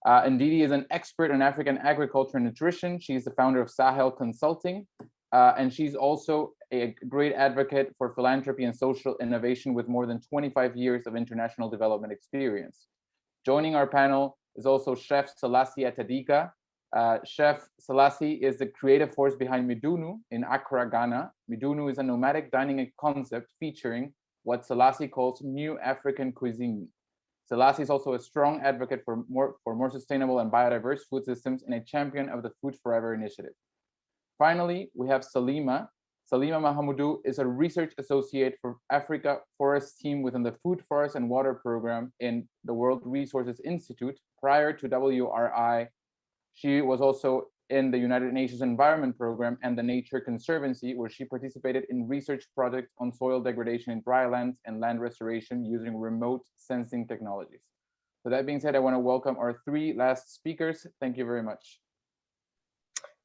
Ndidi is an expert in African agriculture and nutrition. She's the founder of Sahel Consulting, and she's also a great advocate for philanthropy and social innovation with more than 25 years of international development experience. Joining our panel is also Chef Selassie Atadika. Chef Selassie is the creative force behind Midunu in Accra, Ghana. Midunu is a nomadic dining concept featuring what Selassie calls new African cuisine. Selassie is also a strong advocate for more sustainable and biodiverse food systems and a champion of the Food Forever initiative. Finally, we have Salima. Salima Mahamoudou is a research associate for Africa Forest Team within the Food, Forest, and Water Program in the World Resources Institute. Prior to WRI, she was also in the United Nations Environment Program and the Nature Conservancy, where she participated in research projects on soil degradation in drylands and land restoration using remote sensing technologies. So that being said, I want to welcome our three last speakers. Thank you very much.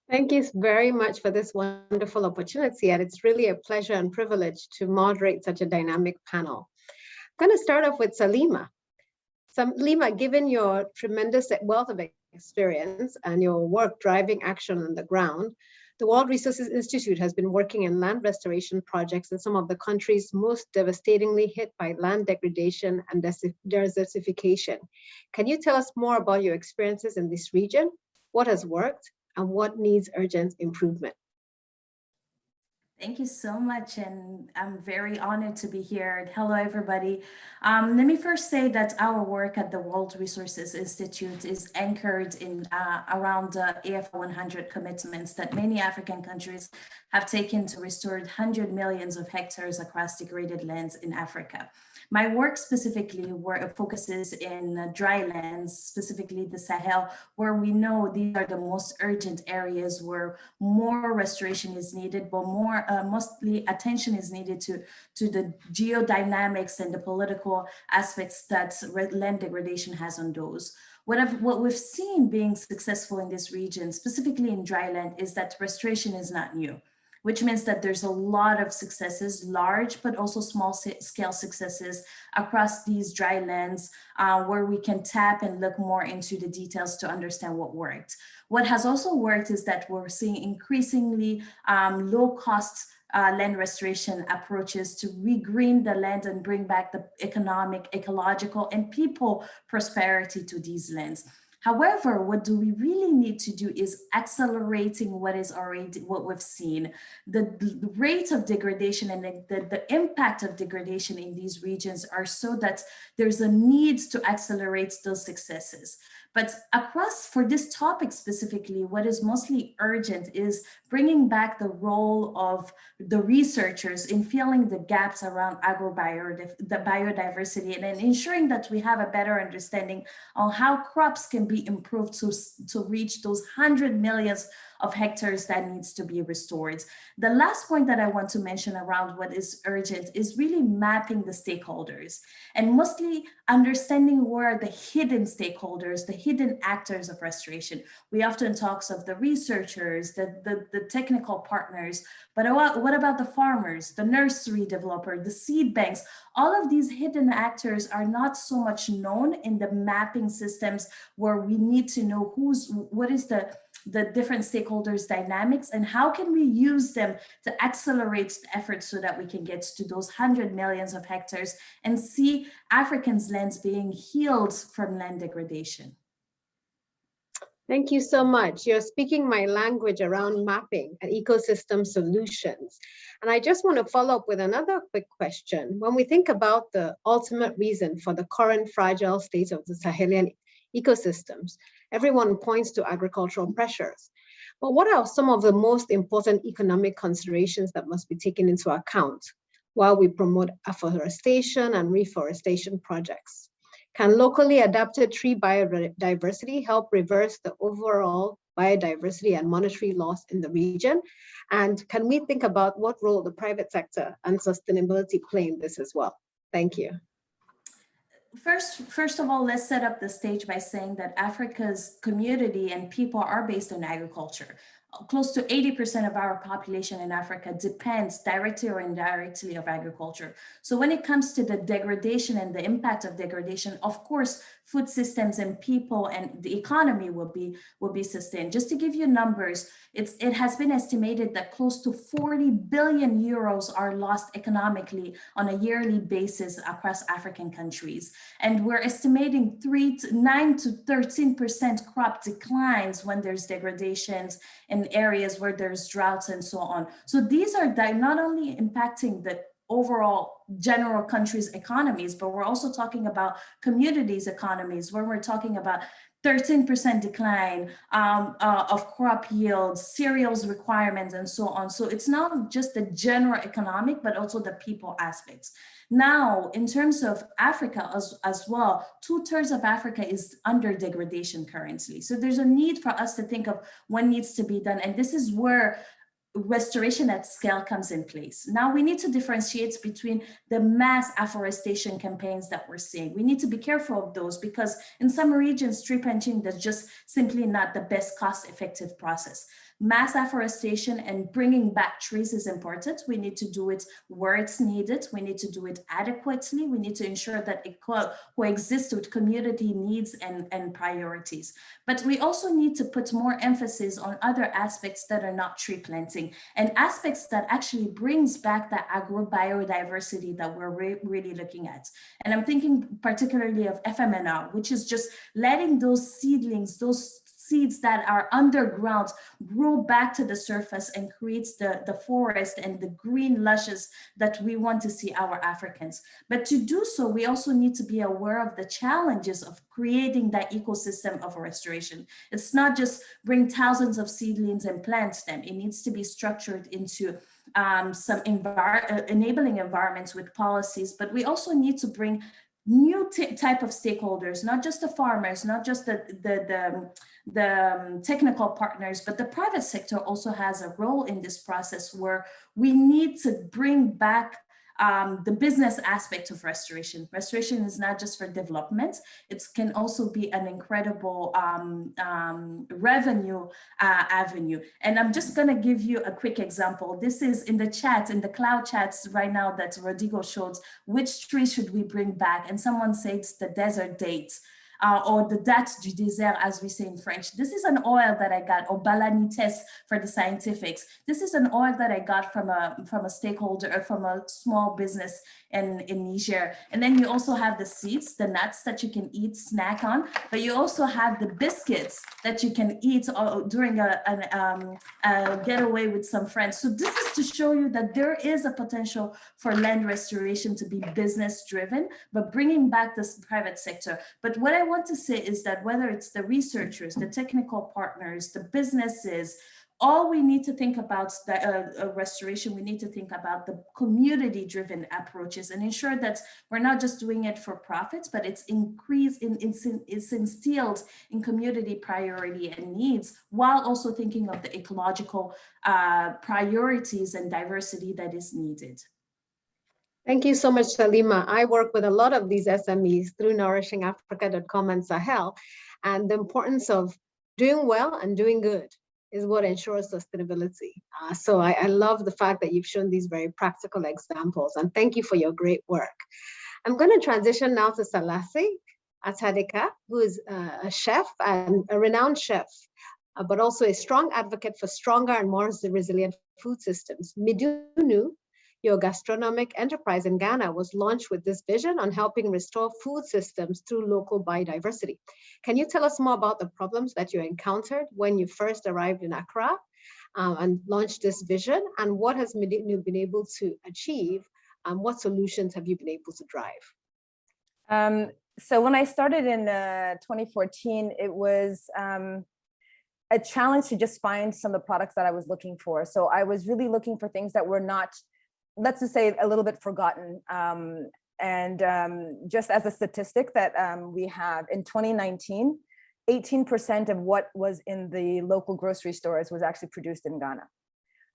Thank you very much for this wonderful opportunity, and it's really a pleasure and privilege to moderate such a dynamic panel. I'm going to start off with Salima. Salima, given your tremendous wealth of experience and your work driving action on the ground, the World Resources Institute has been working in land restoration projects in some of the countries most devastatingly hit by land degradation and desertification. Can you tell us more about your experiences in this region? What has worked and what needs urgent improvement? Thank you so much, and I'm very honored to be here. Hello, everybody. Let me first say that our work at the World Resources Institute is anchored in around the AF 100 commitments that many African countries have taken to restore 100 millions of hectares across degraded lands in Africa. My work specifically focuses in drylands, specifically the Sahel, where we know these are the most urgent areas where more restoration is needed, but mostly attention is needed to the geodynamics and the political aspects that land degradation has on those. What we've seen being successful in this region, specifically in dryland, is that restoration is not new, which means that there's a lot of successes, large but also small scale successes across these dry lands where we can tap and look more into the details to understand what worked. What has also worked is that we're seeing increasingly low cost land restoration approaches to regreen the land and bring back the economic, ecological, and people prosperity to these lands. However, what do we really need to do is accelerating what we've seen. The rate of degradation and the impact of degradation in these regions are so that there's a need to accelerate those successes. But for this topic specifically, what is mostly urgent is bringing back the role of the researchers in filling the gaps around biodiversity and then ensuring that we have a better understanding on how crops can be improved to reach those 100 millions of hectares that needs to be restored. The last point that I want to mention around what is urgent is really mapping the stakeholders and mostly understanding where the hidden stakeholders, the hidden actors of restoration. We often talk of the researchers, the technical partners, but what about the farmers, the nursery developer, the seed banks? All of these hidden actors are not so much known in the mapping systems where we need to know what is the different stakeholders dynamics and how can we use them to accelerate the efforts so that we can get to those 100 millions of hectares and see Africans' lands being healed from land degradation. Thank you so much. You're speaking my language around mapping and ecosystem solutions. And I just want to follow up with another quick question. When we think about the ultimate reason for the current fragile state of the Sahelian ecosystems, everyone points to agricultural pressures. But what are some of the most important economic considerations that must be taken into account while we promote afforestation and reforestation projects? Can locally adapted tree biodiversity help reverse the overall biodiversity and monetary loss in the region? And can we think about what role the private sector and sustainability play in this as well? Thank you. First of all, let's set up the stage by saying that Africa's community and people are based on agriculture. Close to 80% of our population in Africa depends directly or indirectly of agriculture. So when it comes to the degradation and the impact of degradation, of course, food systems and people and the economy will be sustained. Just to give you numbers, it has been estimated that close to 40 billion euros are lost economically on a yearly basis across African countries. And we're estimating 9 to 13% crop declines when there's degradations in areas where there's droughts and so on. So these are not only impacting the overall general country's economies, but we're also talking about communities' economies, where we're talking about 13% decline of crop yields, cereals requirements, and so on. So it's not just the general economic, but also the people aspects. Now, in terms of Africa as well, 2/3 of Africa is under degradation currently. So there's a need for us to think of what needs to be done. And this is where restoration at scale comes in place. Now we need to differentiate between the mass afforestation campaigns that we're seeing. We need to be careful of those because in some regions, tree planting is just simply not the best cost-effective process. Mass afforestation and bringing back trees is important. We need to do it where it's needed. We need to do it adequately. We need to ensure that it coexists with community needs and priorities. But we also need to put more emphasis on other aspects that are not tree planting and aspects that actually brings back the agrobiodiversity that we're really looking at. And I'm thinking particularly of FMNR, which is just letting those seedlings, those seeds that are underground grow back to the surface and creates the forest and the green lushes that we want to see our Africans. But to do so, we also need to be aware of the challenges of creating that ecosystem of restoration. It's not just bring thousands of seedlings and plant them. It needs to be structured into some enabling environments with policies, but we also need to bring new type of stakeholders, not just the farmers, not just the technical partners, but the private sector also has a role in this process where we need to bring back the business aspect of restoration. Restoration is not just for development, it can also be an incredible revenue avenue. And I'm just gonna give you a quick example. This is in the chat, in the cloud chats right now that Rodrigo showed, which tree should we bring back? And someone says the desert date. Or the date du désert, as we say in French. This is an oil that I got, or balanites for the scientifics. This is an oil that I got from a stakeholder, or from a small business in Niger. And then you also have the seeds, the nuts that you can eat, snack on, but you also have the biscuits that you can eat during a getaway with some friends. So this is to show you that there is a potential for land restoration to be business driven, but bringing back this private sector. But what I want to say is that whether it's the researchers, the technical partners, the businesses, all we need to think about the restoration, we need to think about the community-driven approaches and ensure that we're not just doing it for profits, but it's instilled in community priority and needs, while also thinking of the ecological priorities and diversity that is needed. Thank you so much, Salima. I work with a lot of these SMEs through nourishingafrica.com and Sahel, and the importance of doing well and doing good is what ensures sustainability. So I love the fact that you've shown these very practical examples, and thank you for your great work. I'm going to transition now to Selassie Atadika, who is a chef and a renowned chef, but also a strong advocate for stronger and more resilient food systems. Midunu, Your gastronomic enterprise in Ghana was launched with this vision on helping restore food systems through local biodiversity. Can you tell us more about the problems that you encountered when you first arrived in Accra and launched this vision, and what has Medunu been able to achieve? What solutions have you been able to drive? So when I started in 2014, it was a challenge to just find some of the products that I was looking for. So I was really looking for things that were not, let's just say, a little bit forgotten. Just as a statistic that we have, in 2019, 18% of what was in the local grocery stores was actually produced in Ghana.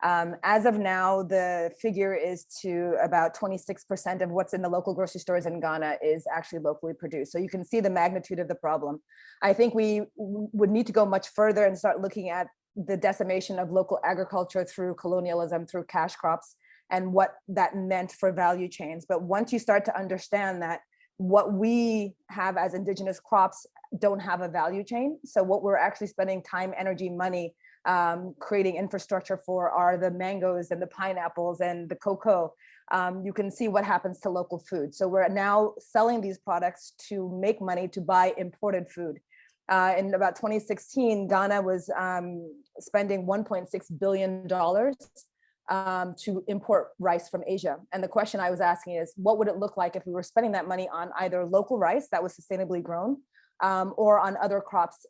As of now, the figure is to about 26% of what's in the local grocery stores in Ghana is actually locally produced. So you can see the magnitude of the problem. I think we would need to go much further and start looking at the decimation of local agriculture through colonialism, through cash crops, and what that meant for value chains. But once you start to understand that what we have as indigenous crops don't have a value chain, so what we're actually spending time, energy, money creating infrastructure for are the mangoes and the pineapples and the cocoa. You can see what happens to local food. So we're now selling these products to make money to buy imported food. In about 2016, Ghana was spending $1.6 billion to import rice from Asia. And the question I was asking is, what would it look like if we were spending that money on either local rice that was sustainably grown or on other crops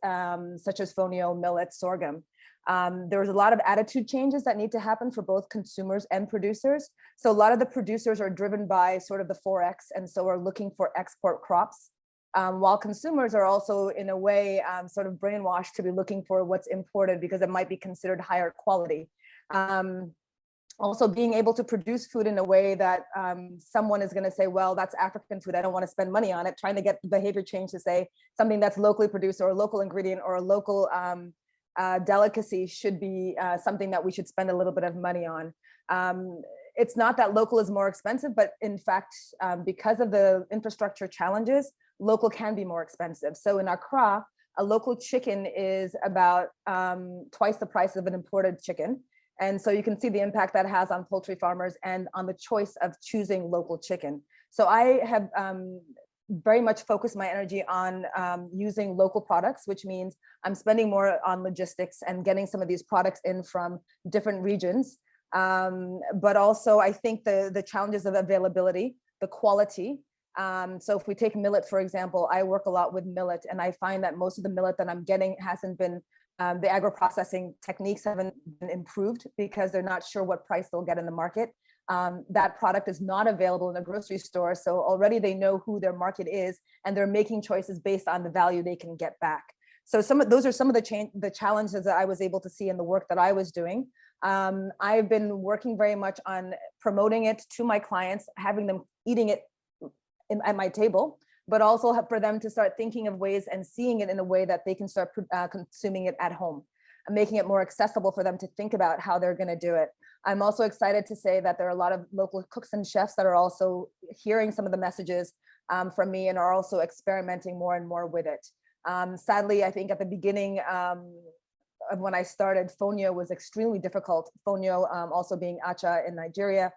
such as fonio, millet, sorghum? There was a lot of attitude changes that need to happen for both consumers and producers. So a lot of the producers are driven by sort of the 4X, and so are looking for export crops, while consumers are also in a way sort of brainwashed to be looking for what's imported because it might be considered higher quality. Also being able to produce food in a way that someone is going to say, well, that's African food, I don't want to spend money on it, trying to get behavior change to say something that's locally produced or a local ingredient or a local delicacy should be something that we should spend a little bit of money on. It's not that local is more expensive, but in fact, because of the infrastructure challenges, local can be more expensive. So in Accra, a local chicken is about twice the price of an imported chicken. And so you can see the impact that has on poultry farmers and on the choice of choosing local chicken. So I have very much focused my energy on using local products, which means I'm spending more on logistics and getting some of these products in from different regions. But also I think the challenges of availability, the quality. So if we take millet, for example, I work a lot with millet, and I find that most of the millet that I'm getting hasn't been, the agro-processing techniques haven't been improved because they're not sure what price they'll get in the market. That product is not available in a grocery store. So already they know who their market is, and they're making choices based on the value they can get back. So those are some of the challenges that I was able to see in the work that I was doing. I've been working very much on promoting it to my clients, having them eating it at my table, but also for them to start thinking of ways and seeing it in a way that they can start consuming it at home, and making it more accessible for them to think about how they're going to do it. I'm also excited to say that there are a lot of local cooks and chefs that are also hearing some of the messages from me and are also experimenting more and more with it. Sadly, I think at the beginning of when I started, fonio was extremely difficult. Fonio also being acha in Nigeria,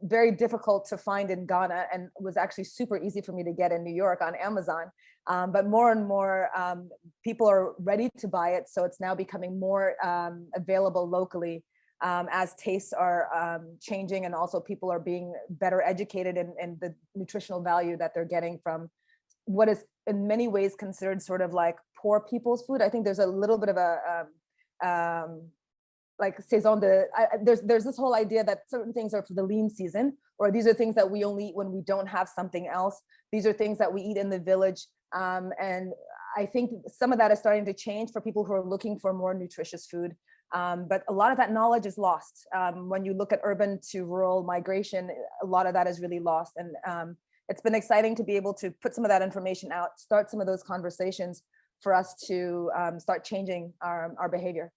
very difficult to find in Ghana, and was actually super easy for me to get in New York on Amazon. But more and more people are ready to buy it. So it's now becoming more available locally as tastes are changing, and also people are being better educated in the nutritional value that they're getting from what is in many ways considered sort of like poor people's food. I think there's a little bit of a like saison de, there's this whole idea that certain things are for the lean season, or these are things that we only eat when we don't have something else. These are things that we eat in the village. And I think some of that is starting to change for people who are looking for more nutritious food. But a lot of that knowledge is lost. When you look at urban to rural migration, a lot of that is really lost. And it's been exciting to be able to put some of that information out, start some of those conversations for us to start changing our behavior.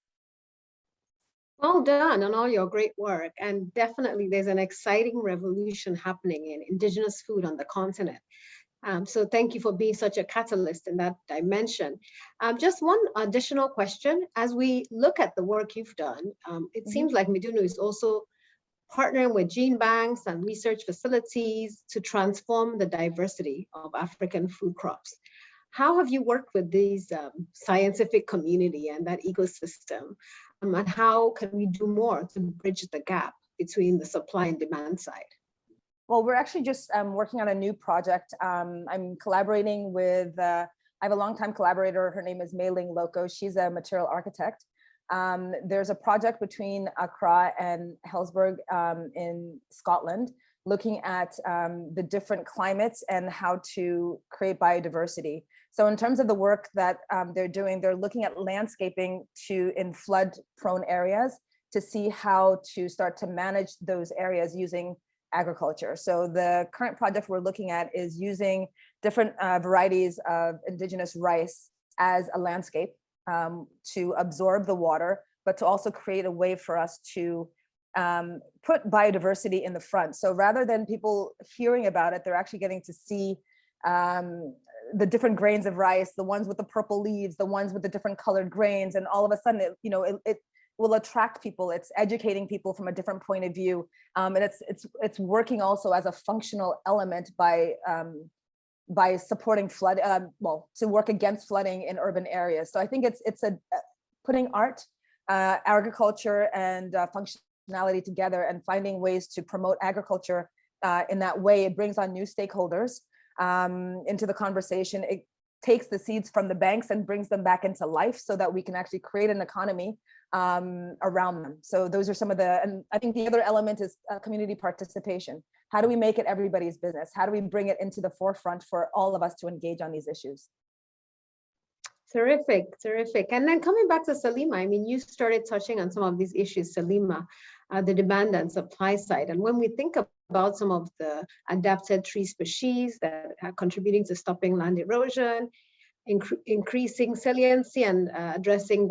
Well done on all your great work. And definitely there's an exciting revolution happening in indigenous food on the continent. So thank you for being such a catalyst in that dimension. Just one additional question. As we look at the work you've done, it seems like Medunu is also partnering with genebanks and research facilities to transform the diversity of African food crops. How have you worked with these scientific community and that ecosystem? And how can we do more to bridge the gap between the supply and demand side? Well, we're actually just working on a new project. I'm collaborating with, I have a longtime collaborator. Her name is Mei Ling Loco. She's a material architect. There's a project between Accra and Hillsburg in Scotland, looking at the different climates and how to create biodiversity. So in terms of the work that they're doing, they're looking at landscaping in flood-prone areas to see how to start to manage those areas using agriculture. So the current project we're looking at is using different varieties of indigenous rice as a landscape to absorb the water, but to also create a way for us to put biodiversity in the front. So rather than people hearing about it, they're actually getting to see the different grains of rice, the ones with the purple leaves, the ones with the different colored grains, and all of a sudden, it will attract people. It's educating people from a different point of view, and it's working also as a functional element by supporting flood, to work against flooding in urban areas. So I think it's putting art, agriculture, and functionality together and finding ways to promote agriculture in that way. It brings on new stakeholders into the conversation. It takes the seeds from the banks and brings them back into life so that we can actually create an economy around them. So those are some of and I think the other element is community participation. How do we make it everybody's business? How do we bring it into the forefront for all of us to engage on these issues? Terrific, terrific. And then coming back to Salima, I mean, you started touching on some of these issues, Salima, the demand and supply side. And when we think about some of the adapted tree species that are contributing to stopping land erosion, increasing saliency and addressing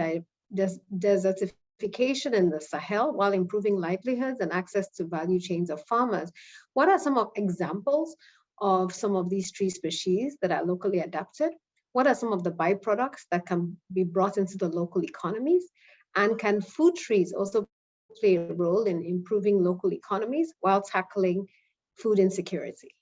desertification in the Sahel while improving livelihoods and access to value chains of farmers, what are some of examples of some of these tree species that are locally adapted? What are some of the byproducts that can be brought into the local economies? And can food trees also play a role in improving local economies while tackling food insecurity?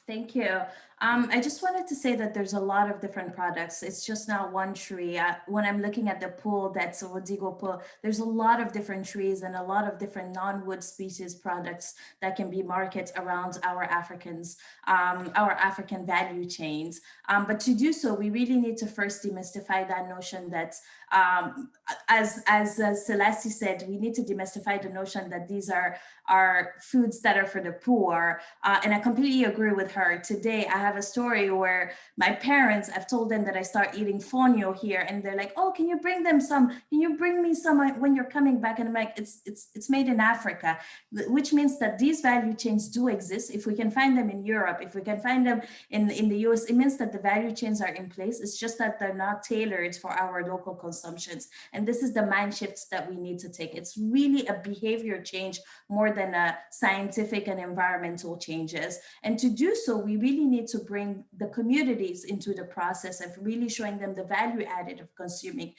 Thank you. I just wanted to say that there's a lot of different products. It's just not one tree. When I'm looking at the pool, that's a Rodrigo pool, there's a lot of different trees and a lot of different non-wood species products that can be marketed around our African value chains. But to do so, we really need to first demystify that notion that, as Celeste said, we need to demystify the notion that these are foods that are for the poor. And I completely agree with her. Today, I have a story where my parents, I've told them that I start eating fonio here, and they're like, "Oh, can you bring them some? Can you bring me some when you're coming back?" And I'm like, "It's made in Africa," which means that these value chains do exist. If we can find them in Europe, if we can find them in the US, it means that the value chains are in place. It's just that they're not tailored for our local consumptions. And this is the mind shifts that we need to take. It's really a behavior change more than a scientific and environmental changes. And to do so, we really need to bring the communities into the process of really showing them the value added of consuming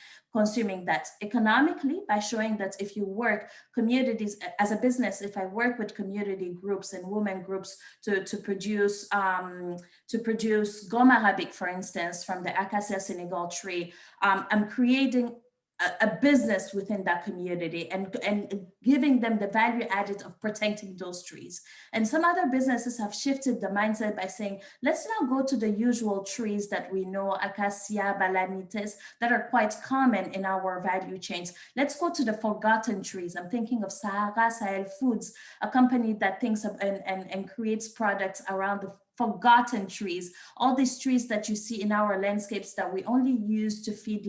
that economically, by showing that if you work communities as a business, if I work with community groups and women groups to produce gomme arabic, for instance, from the Acacia Senegal tree, I'm creating a business within that community and giving them the value added of protecting those trees. And some other businesses have shifted the mindset by saying, let's not go to the usual trees that we know, Acacia, Balanites, that are quite common in our value chains. Let's go to the forgotten trees. I'm thinking of Sahel Foods, a company that thinks of and creates products around the forgotten trees, all these trees that you see in our landscapes that we only use to feed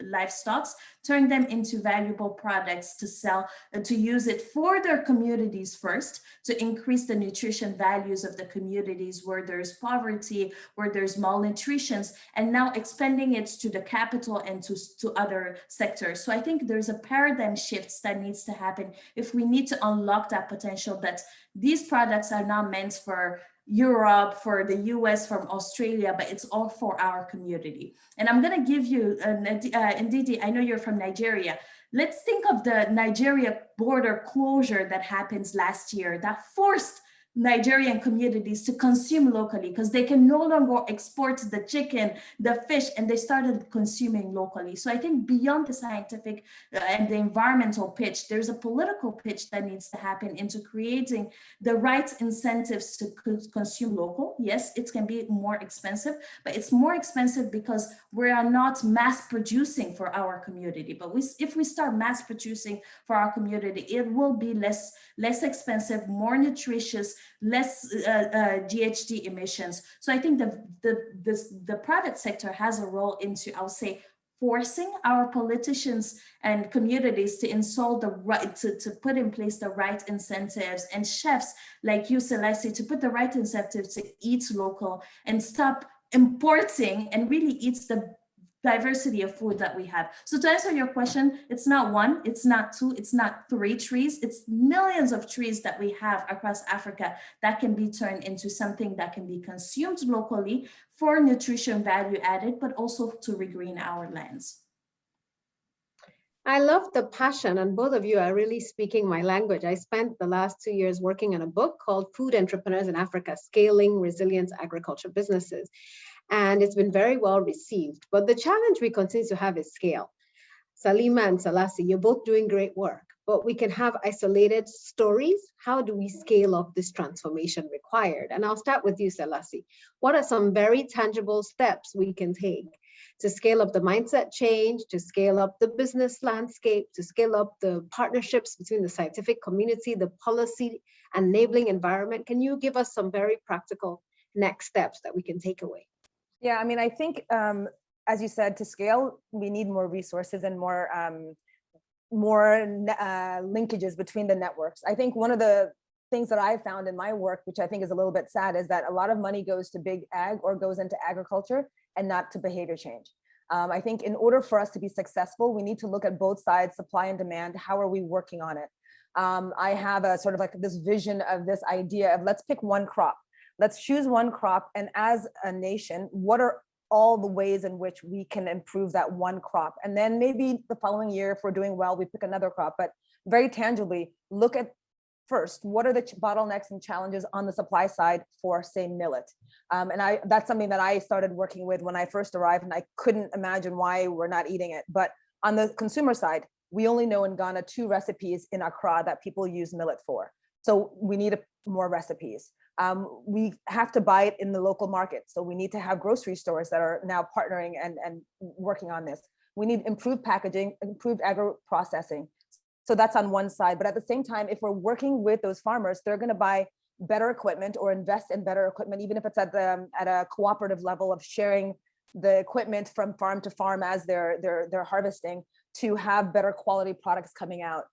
livestock, turn them into valuable products to sell, to use it for their communities first, to increase the nutrition values of the communities where there's poverty, where there's malnutrition, and now expanding it to the capital and to other sectors. So I think there's a paradigm shift that needs to happen if we need to unlock that potential, that these products are not meant for Europe, for the US, from Australia, but it's all for our community. And I'm going to give you, Ndidi, I know you're from Nigeria. Let's think of the Nigeria border closure that happened last year that forced Nigerian communities to consume locally because they can no longer export the chicken, the fish, and they started consuming locally. So I think beyond the scientific and the environmental pitch, there's a political pitch that needs to happen into creating the right incentives to consume local. Yes, it can be more expensive, but it's more expensive because we are not mass producing for our community. But if we start mass producing for our community, it will be less expensive, more nutritious, less GHG emissions. So I think the private sector has a role into, I'll say, forcing our politicians and communities to install the right, to put in place the right incentives, and chefs like you, Celeste, to put the right incentives to eat local and stop importing and really eat the diversity of food that we have. So to answer your question, it's not one, it's not two, it's not three trees, it's millions of trees that we have across Africa that can be turned into something that can be consumed locally for nutrition value added, but also to regreen our lands. I love the passion, and both of you are really speaking my language. I spent the last 2 years working on a book called Food Entrepreneurs in Africa, Scaling Resilient Agriculture Businesses. And it's been very well received. But the challenge we continue to have is scale. Salima and Celeste, you're both doing great work, but we can have isolated stories. How do we scale up this transformation required? And I'll start with you, Celeste. What are some very tangible steps we can take to scale up the mindset change, to scale up the business landscape, to scale up the partnerships between the scientific community, the policy enabling environment? Can you give us some very practical next steps that we can take away? Yeah, I mean, I think, as you said, to scale, we need more resources and more linkages between the networks. I think one of the things that I found in my work, which I think is a little bit sad, is that a lot of money goes to big ag or goes into agriculture and not to behavior change. I think in order for us to be successful, we need to look at both sides, supply and demand. How are we working on it? I have a sort of like this vision of this idea of, let's pick one crop. Let's choose one crop, and as a nation, what are all the ways in which we can improve that one crop? And then maybe the following year, if we're doing well, we pick another crop, but very tangibly look at first, what are the bottlenecks and challenges on the supply side for, say, millet? And that's something that I started working with when I first arrived, and I couldn't imagine why we're not eating it. But on the consumer side, we only know in Ghana 2 recipes in Accra that people use millet for. So we need more recipes. We have to buy it in the local market. So we need to have grocery stores that are now partnering and working on this. We need improved packaging, improved agro-processing. So that's on one side. But at the same time, if we're working with those farmers, they're going to buy better equipment or invest in better equipment, even if it's at a cooperative level of sharing the equipment from farm to farm as they're harvesting, to have better quality products coming out.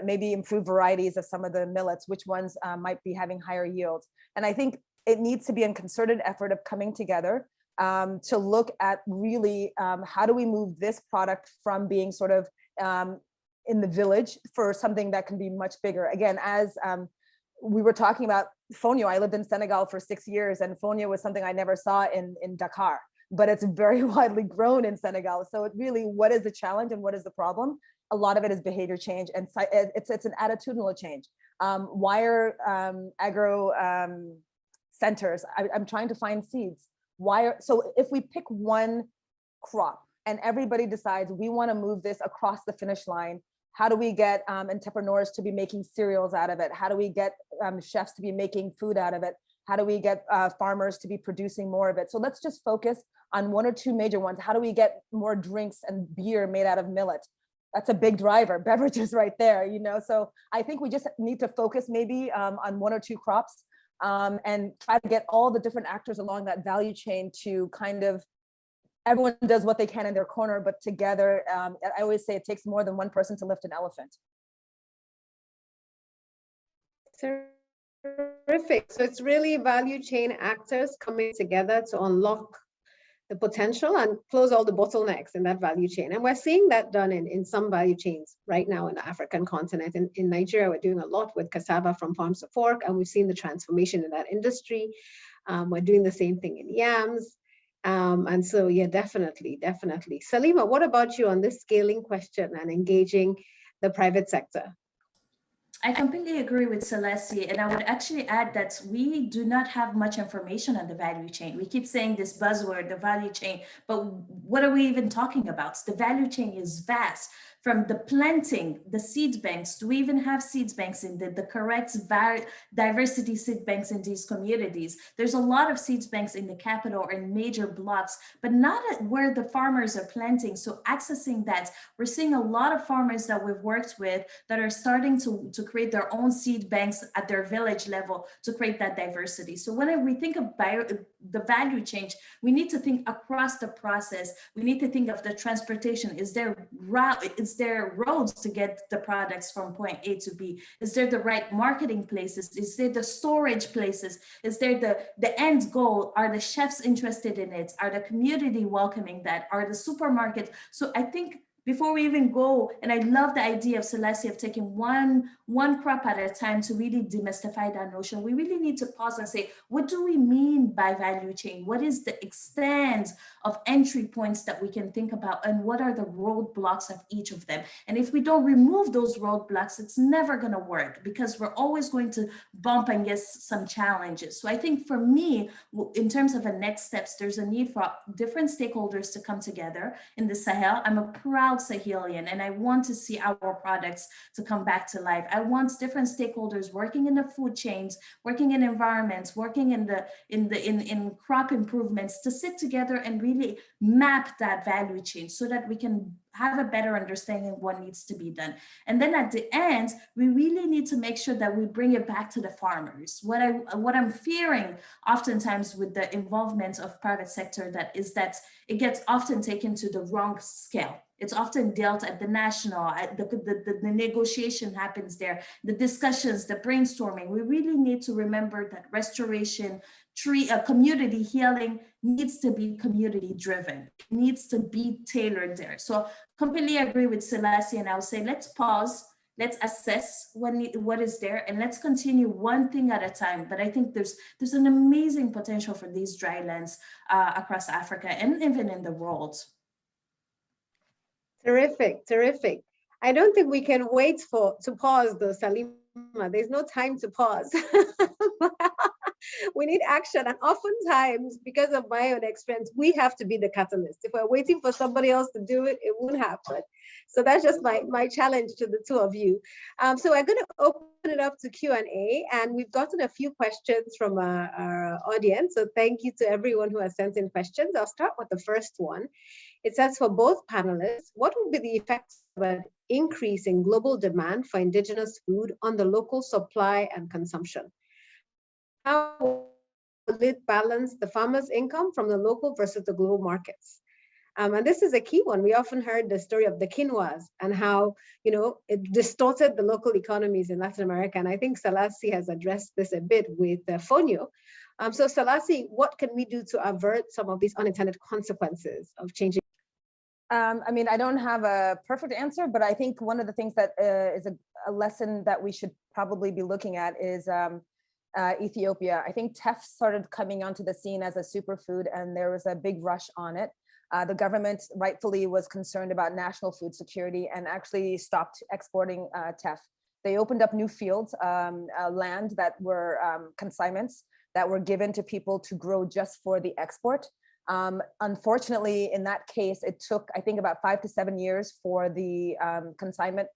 Maybe improve varieties of some of the millets, which ones might be having higher yields. And I think it needs to be a concerted effort of coming together to look at really how do we move this product from being sort of in the village for something that can be much bigger. Again, as we were talking about fonio, I lived in Senegal for 6 years, and fonio was something I never saw in Dakar, but it's very widely grown in Senegal. So it really, what is the challenge and what is the problem? A lot of it is behavior change, and it's an attitudinal change. Why are agro centers? I'm trying to find seeds. So if we pick one crop and everybody decides we want to move this across the finish line, how do we get entrepreneurs to be making cereals out of it? How do we get chefs to be making food out of it? How do we get farmers to be producing more of it? So let's just focus on 1 or 2 major ones. How do we get more drinks and beer made out of millet? That's a big driver, beverages right there, you know? So I think we just need to focus maybe on 1 or 2 crops and try to get all the different actors along that value chain to kind of, everyone does what they can in their corner, but together, I always say it takes more than one person to lift an elephant. Terrific. So it's really value chain actors coming together to unlock the potential and close all the bottlenecks in that value chain. And we're seeing that done in some value chains right now in the African continent. In Nigeria, we're doing a lot with cassava from farms to fork, and we've seen the transformation in that industry. We're doing the same thing in yams. And so, yeah, definitely. Salima, what about you on this scaling question and engaging the private sector? I completely agree with Celeste, and I would actually add that we do not have much information on the value chain. We keep saying this buzzword, the value chain, but what are we even talking about? The value chain is vast. From the planting, the seed banks, do we even have seed banks in the correct diversity seed banks in these communities? There's a lot of seed banks in the capital or in major blocks, but not at where the farmers are planting. So accessing that, we're seeing a lot of farmers that we've worked with that are starting to create their own seed banks at their village level to create that diversity. So when we think of the value chain, we need to think across the process. We need to think of the transportation. Is there roads to get the products from point A to B? Is there the right marketing places? Is there the storage places? Is there the end goal? Are the chefs interested in it? Are the community welcoming that? Are the supermarkets? So I think before we even go, and I love the idea of Celeste of taking one crop at a time to really demystify that notion, we really need to pause and say, what do we mean by value chain? What is the extent of entry points that we can think about, and what are the roadblocks of each of them? And if we don't remove those roadblocks, it's never going to work, because we're always going to bump against some challenges. So I think for me, in terms of the next steps, there's a need for different stakeholders to come together in the Sahel. I'm a proud Sahelian, and I want to see our products to come back to life. I want different stakeholders working in the food chains, working in environments, working in crop improvements, to sit together and really map that value chain so that we can have a better understanding of what needs to be done. And then at the end, we really need to make sure that we bring it back to the farmers. What I'm fearing oftentimes with the involvement of private sector is that it gets often taken to the wrong scale. It's often dealt at the national, the negotiation happens there, the discussions, the brainstorming. We really need to remember that restoration, community healing needs to be community driven. It needs to be tailored there. So completely agree with Celeste, and I'll say, let's pause, let's assess what is there, and let's continue one thing at a time. But I think there's an amazing potential for these drylands across Africa and even in the world. Terrific. I don't think we can wait to pause though, Salima. There's no time to pause. We need action, and oftentimes, because of my own experience, we have to be the catalyst. If we're waiting for somebody else to do it, it won't happen. So that's just my challenge to the two of you. So we're going to open it up to Q&A, and we've gotten a few questions from our audience. So thank you to everyone who has sent in questions. I'll start with the first one. It says, for both panelists, what will be the effects of an increase in global demand for indigenous food on the local supply and consumption? How will it balance the farmer's income from the local versus the global markets? And this is a key one. We often heard the story of the quinoas and how, it distorted the local economies in Latin America. And I think Celeste has addressed this a bit with Fonio. So Celeste, what can we do to avert some of these unintended consequences of changing? I don't have a perfect answer, but I think one of the things that is a lesson that we should probably be looking at is Ethiopia. I think teff started coming onto the scene as a superfood, and there was a big rush on it. The government rightfully was concerned about national food security and actually stopped exporting teff. They opened up new fields, land that were consignments that were given to people to grow just for the export. Unfortunately, in that case, it took, I think, about 5 to 7 years for the consignment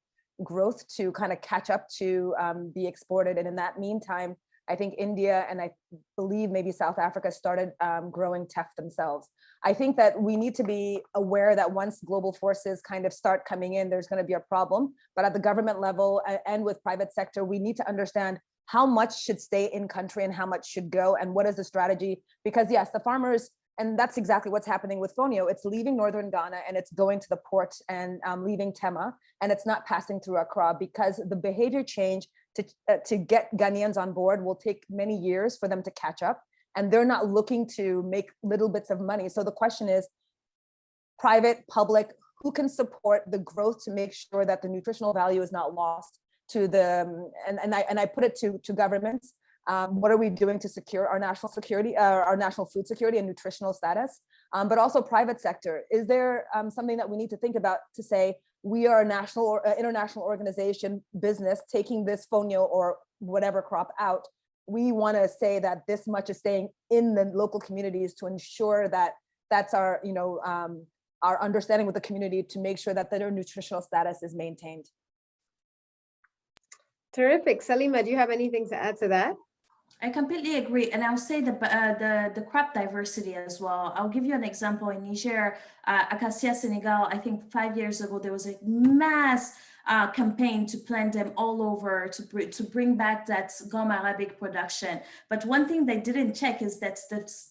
growth to kind of catch up to be exported. And in that meantime, I think India and I believe maybe South Africa started growing teff themselves. I think that we need to be aware that once global forces kind of start coming in, there's going to be a problem. But at the government level and with private sector, we need to understand how much should stay in country and how much should go, and what is the strategy? Because yes, the farmers, and that's exactly what's happening with Fonio. It's leaving northern Ghana and it's going to the port and leaving Tema, and it's not passing through Accra, because the behavior change to get Ghanaians on board will take many years for them to catch up. and they're not looking to make little bits of money. So the question is, private, public, who can support the growth to make sure that the nutritional value is not lost to the, and I put it to governments. What are we doing to secure our national security, our national food security and nutritional status? But also private sector. Is there something that we need to think about to say, we are a national or international organization, business, taking this fonio or whatever crop out, we want to say that this much is staying in the local communities to ensure that that's our, our understanding with the community to make sure that their nutritional status is maintained. Terrific. Salima, do you have anything to add to that? I completely agree. And I'll say the crop diversity as well. I'll give you an example. In Niger, Acacia Senegal, I think 5 years ago, there was a mass campaign to plant them all over to bring back that gum arabic production. But one thing they didn't check is that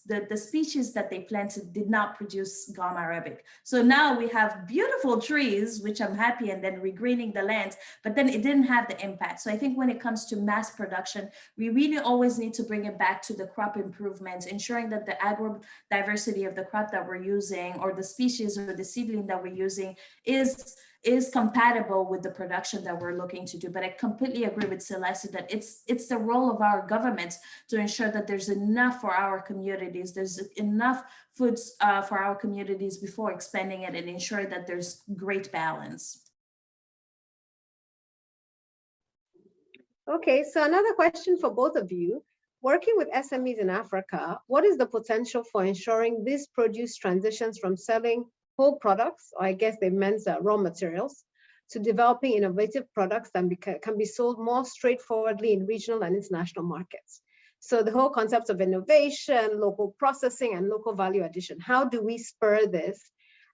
the species that they planted did not produce gum arabic. So now we have beautiful trees, which I'm happy, and then regreening the land, but then it didn't have the impact. So I think when it comes to mass production, we really always need to bring it back to the crop improvements, ensuring that the agrobiodiversity of the crop that we're using, or the species or the seedling that we're using is compatible with the production that we're looking to do. But I completely agree with Celeste that it's the role of our government to ensure that there's enough for our communities, there's enough foods for our communities before expanding it, and ensure that there's great balance. Okay, so another question for both of you. Working with SMEs in Africa, what is the potential for ensuring this produce transitions from selling whole products, or I guess they meant raw materials, to developing innovative products that can be sold more straightforwardly in regional and international markets? So the whole concept of innovation, local processing, and local value addition, how do we spur this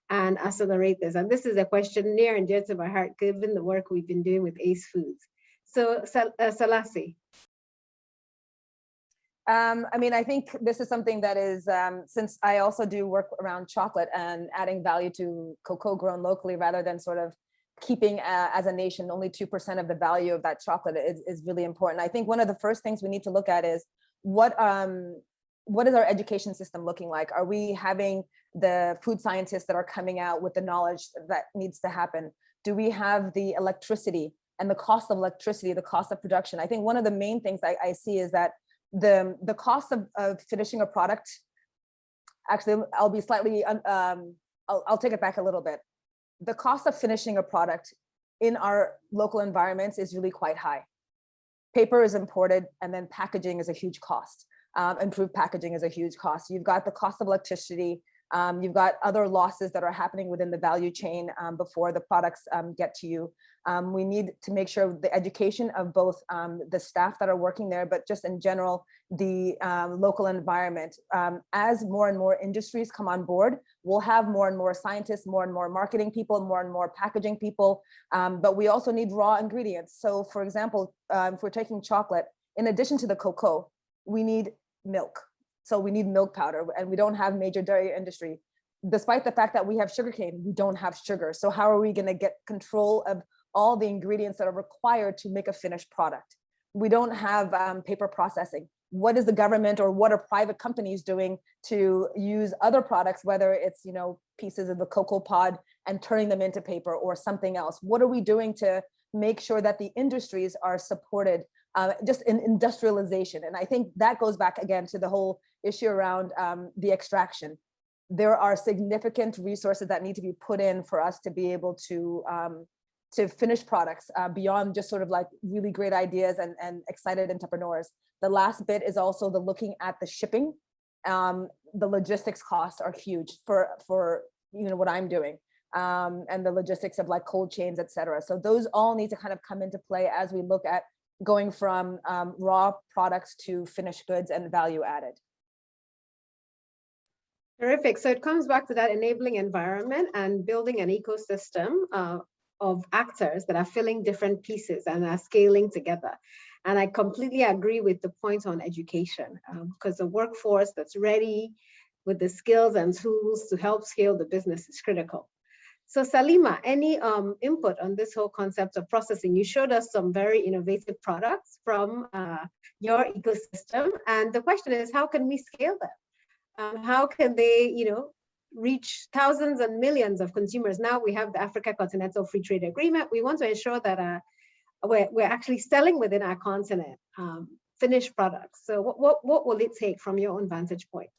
and accelerate this? And this is a question near and dear to my heart, given the work we've been doing with ACE Foods. So Salasi. I mean, I think this is something that is, since I also do work around chocolate and adding value to cocoa grown locally, rather than sort of keeping as a nation only 2% of the value of that chocolate is really important. I think one of the first things we need to look at is what is our education system looking like? Are we having the food scientists that are coming out with the knowledge that needs to happen? Do we have the electricity and the cost of electricity, the cost of production? I think one of the main things I see is that the cost of finishing a product, actually, I'll be slightly, I'll take it back a little bit. The cost of finishing a product in our local environments is really quite high. Paper is imported, and then packaging is a huge cost. Improved packaging is a huge cost. You've got the cost of electricity. You've got other losses that are happening within the value chain before the products get to you. We need to make sure the education of both the staff that are working there, but just in general, the local environment. As more and more industries come on board, we'll have more and more scientists, more and more marketing people, more and more packaging people, but we also need raw ingredients. So for example, if we're taking chocolate, in addition to the cocoa, we need milk. So we need milk powder, and we don't have major dairy industry. Despite the fact that we have sugarcane, we don't have sugar. So how are we going to get control of all the ingredients that are required to make a finished product? We don't have paper processing. What is the government or what are private companies doing to use other products, whether it's pieces of the cocoa pod and turning them into paper or something else? What are we doing to make sure that the industries are supported just in industrialization? And I think that goes back again to the whole issue around the extraction. There are significant resources that need to be put in for us to be able to finish products beyond just sort of like really great ideas and excited entrepreneurs. The last bit is also the looking at the shipping. The logistics costs are huge for what I'm doing, and the logistics of like cold chains, et cetera. So those all need to kind of come into play as we look at going from raw products to finished goods and value added. Terrific. So it comes back to that enabling environment and building an ecosystem of actors that are filling different pieces and are scaling together. And I completely agree with the point on education, because the workforce that's ready with the skills and tools to help scale the business is critical. So Salima, any input on this whole concept of processing? You showed us some very innovative products from your ecosystem. And the question is, how can we scale them? How can they, reach thousands and millions of consumers? Now we have the Africa Continental Free Trade Agreement. We want to ensure that we're actually selling within our continent finished products. So what will it take from your own vantage point?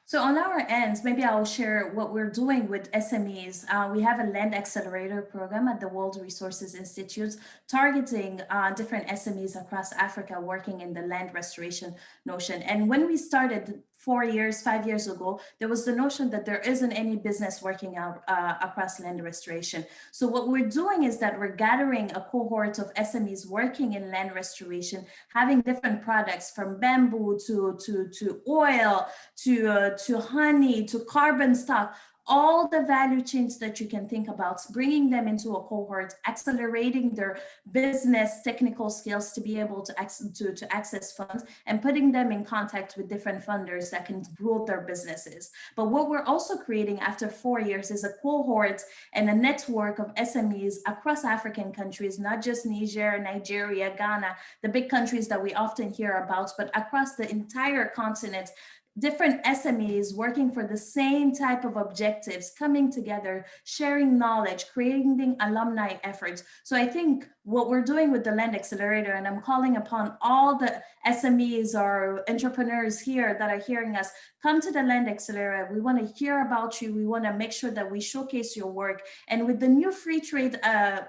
So on our ends, maybe I'll share what we're doing with SMEs. We have a land accelerator program at the World Resources Institute targeting different SMEs across Africa working in the land restoration notion. And when we started 5 years ago, there was the notion that there isn't any business working out across land restoration. So what we're doing is that we're gathering a cohort of SMEs working in land restoration, having different products from bamboo to oil, to honey, to carbon stock, all the value chains that you can think about, bringing them into a cohort, accelerating their business technical skills to be able to access funds, and putting them in contact with different funders that can grow their businesses. But what we're also creating after 4 years is a cohort and a network of SMEs across African countries, not just Niger, Nigeria, Ghana, the big countries that we often hear about, but across the entire continent, different SMEs working for the same type of objectives, coming together, sharing knowledge, creating alumni efforts. So I think what we're doing with the Land Accelerator, and I'm calling upon all the SMEs or entrepreneurs here that are hearing us, come to the Land Accelerator. We want to hear about you. We want to make sure that we showcase your work. And with the new free trade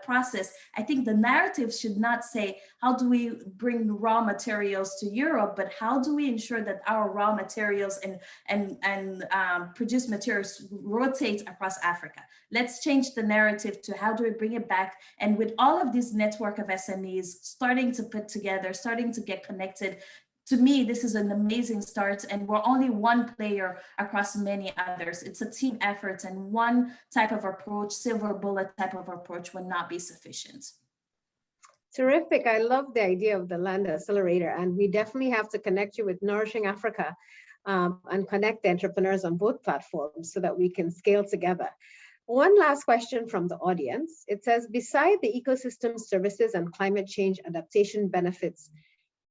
process, I think the narrative should not say, how do we bring raw materials to Europe, but how do we ensure that our raw materials and produced materials rotate across Africa? Let's change the narrative to how do we bring it back? And with all of this network of SMEs starting to put together, starting to get connected, to me, this is an amazing start, and we're only one player across many others. It's a team effort, and one type of approach, silver bullet type of approach, would not be sufficient. Terrific. I love the idea of the Land Accelerator, and we definitely have to connect you with Nourishing Africa and connect the entrepreneurs on both platforms so that we can scale together. One last question from the audience. It says, beside the ecosystem services and climate change adaptation benefits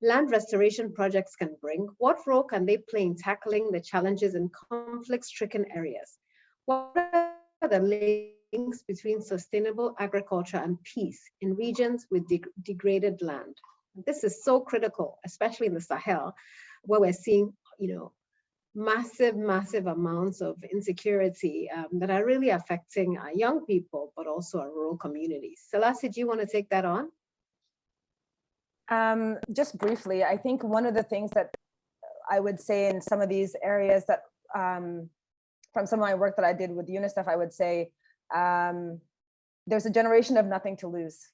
land restoration projects can bring, what role can they play in tackling the challenges in conflict-stricken areas? What are the links between sustainable agriculture and peace in regions with degraded land? This is so critical, especially in the Sahel, where we're seeing, massive amounts of insecurity that are really affecting our young people, but also our rural communities. Selassie, do you want to take that on? Just briefly, I think one of the things that I would say in some of these areas that from some of my work that I did with UNICEF, I would say there's a generation of nothing to lose.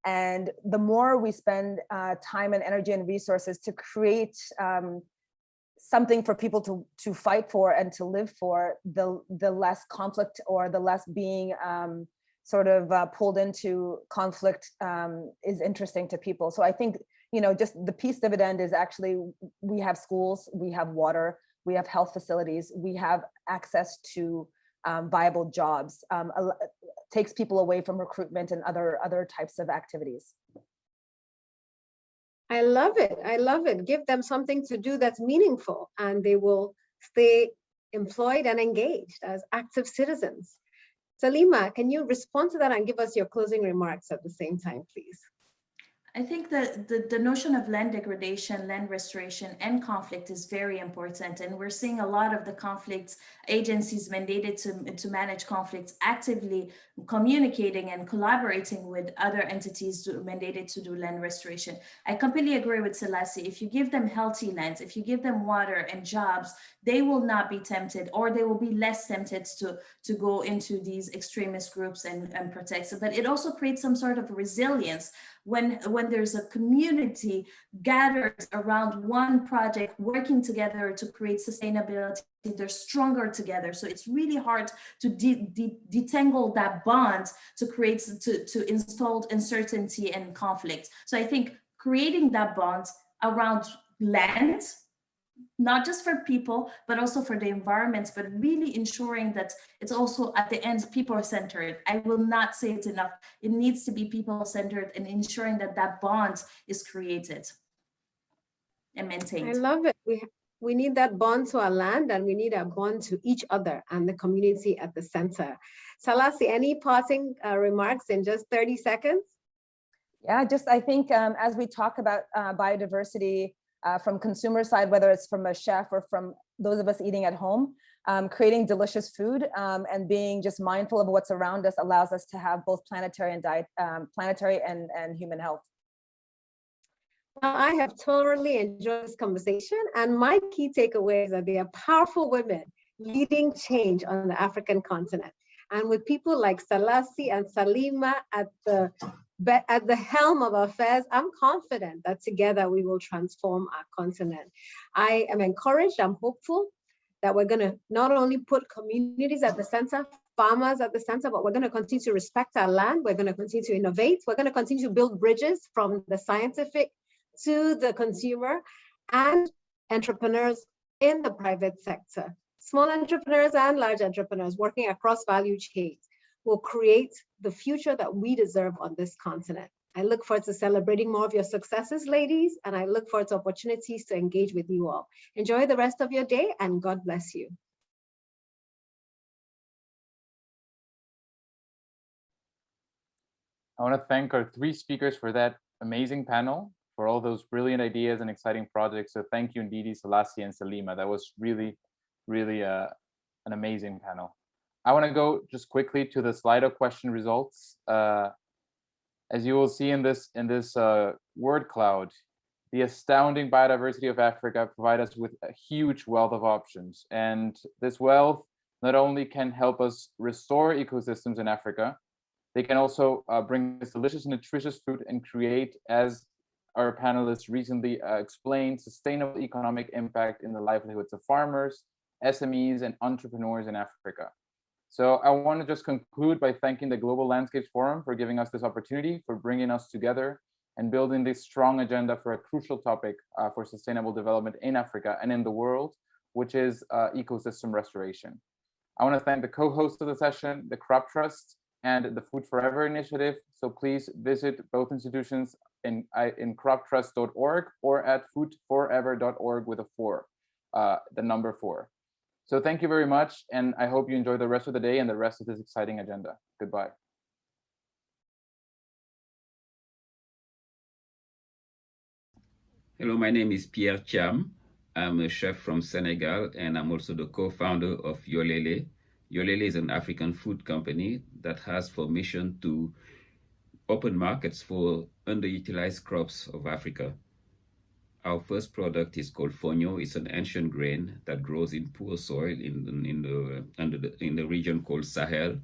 And the more we spend time and energy and resources to create something for people to fight for and to live for, the less conflict or the less being sort of pulled into conflict is interesting to people. So I think, just the peace dividend is actually, we have schools, we have water, we have health facilities, we have access to viable jobs, takes people away from recruitment and other types of activities. I love it. I love it. Give them something to do that's meaningful, and they will stay employed and engaged as active citizens. Salima, can you respond to that and give us your closing remarks at the same time, please? I think that the notion of land degradation, land restoration, and conflict is very important. And we're seeing a lot of the conflict agencies mandated to manage conflicts actively communicating and collaborating with other entities mandated to do land restoration. I completely agree with Selassie. If you give them healthy lands, if you give them water and jobs, they will not be tempted, or they will be less tempted to go into these extremist groups and protect. But it also creates some sort of resilience when there's a community gathered around one project, working together to create sustainability. They're stronger together. So it's really hard to detangle that bond to create, to install uncertainty and conflict. So I think creating that bond around land, not just for people, but also for the environment, but really ensuring that it's also at the end, people are centered. I will not say it enough. It needs to be people centered and ensuring that that bond is created and maintained. I love it. We need that bond to our land, and we need a bond to each other and the community at the center. Salasi, any parting remarks in just 30 seconds? Yeah, just I think as we talk about biodiversity from consumer side, whether it's from a chef or from those of us eating at home, creating delicious food and being just mindful of what's around us allows us to have both planetary and human health. Well, I have totally enjoyed this conversation, and my key takeaway is that there are powerful women leading change on the African continent. And with people like Salasi and Salima at the helm of affairs, I'm confident that together we will transform our continent. I am encouraged, I'm hopeful that we're going to not only put communities at the center, farmers at the center, but we're going to continue to respect our land. We're going to continue to innovate. We're going to continue to build bridges from the scientific to the consumer and entrepreneurs in the private sector. Small entrepreneurs and large entrepreneurs working across value chains will create the future that we deserve on this continent. I look forward to celebrating more of your successes, ladies, and I look forward to opportunities to engage with you all. Enjoy the rest of your day, and God bless you. I want to thank our three speakers for that amazing panel, for all those brilliant ideas and exciting projects. So thank you, Ndidi, Salasi, and Salima. That was really an amazing panel. I want to go just quickly to the Slido question results. As you will see in this word cloud, the astounding biodiversity of Africa provide us with a huge wealth of options. And this wealth not only can help us restore ecosystems in Africa, they can also bring us delicious, nutritious food and create, as our panelists recently explained, sustainable economic impact in the livelihoods of farmers, SMEs, and entrepreneurs in Africa. So I want to just conclude by thanking the Global Landscapes Forum for giving us this opportunity, for bringing us together and building this strong agenda for a crucial topic for sustainable development in Africa and in the world, which is ecosystem restoration. I want to thank the co-hosts of the session, the Crop Trust, and the Food Forever initiative. So please visit both institutions in croptrust.org or at foodforever.org with a 4, the number 4. So thank you very much, and I hope you enjoy the rest of the day and the rest of this exciting agenda. Goodbye. Hello, my name is Pierre Cham. I'm a chef from Senegal, and I'm also the co-founder of Yolele. Yolele is an African food company that has for mission to open markets for underutilized crops of Africa. Our first product is called fonio. It's an ancient grain that grows in poor soil in the region called Sahel,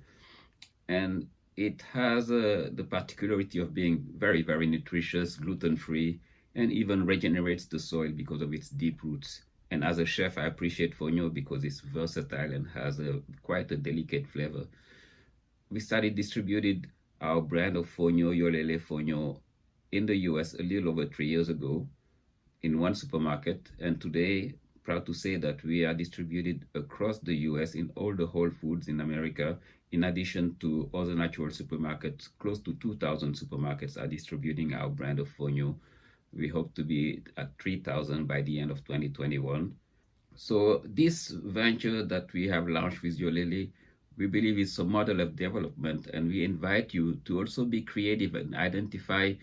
and it has the particularity of being very, very nutritious, gluten-free, and even regenerates the soil because of its deep roots. And as a chef, I appreciate fonio because it's versatile and has quite a delicate flavor. We started distributing our brand of fonio, Yolele Fonio, in the US a little over 3 years ago in one supermarket. And today, proud to say that we are distributed across the US in all the Whole Foods in America, in addition to other natural supermarkets. Close to 2,000 supermarkets are distributing our brand of fonio. We hope to be at 3,000 by the end of 2021. So this venture that we have launched with Yolele, we believe is a model of development, and we invite you to also be creative and identify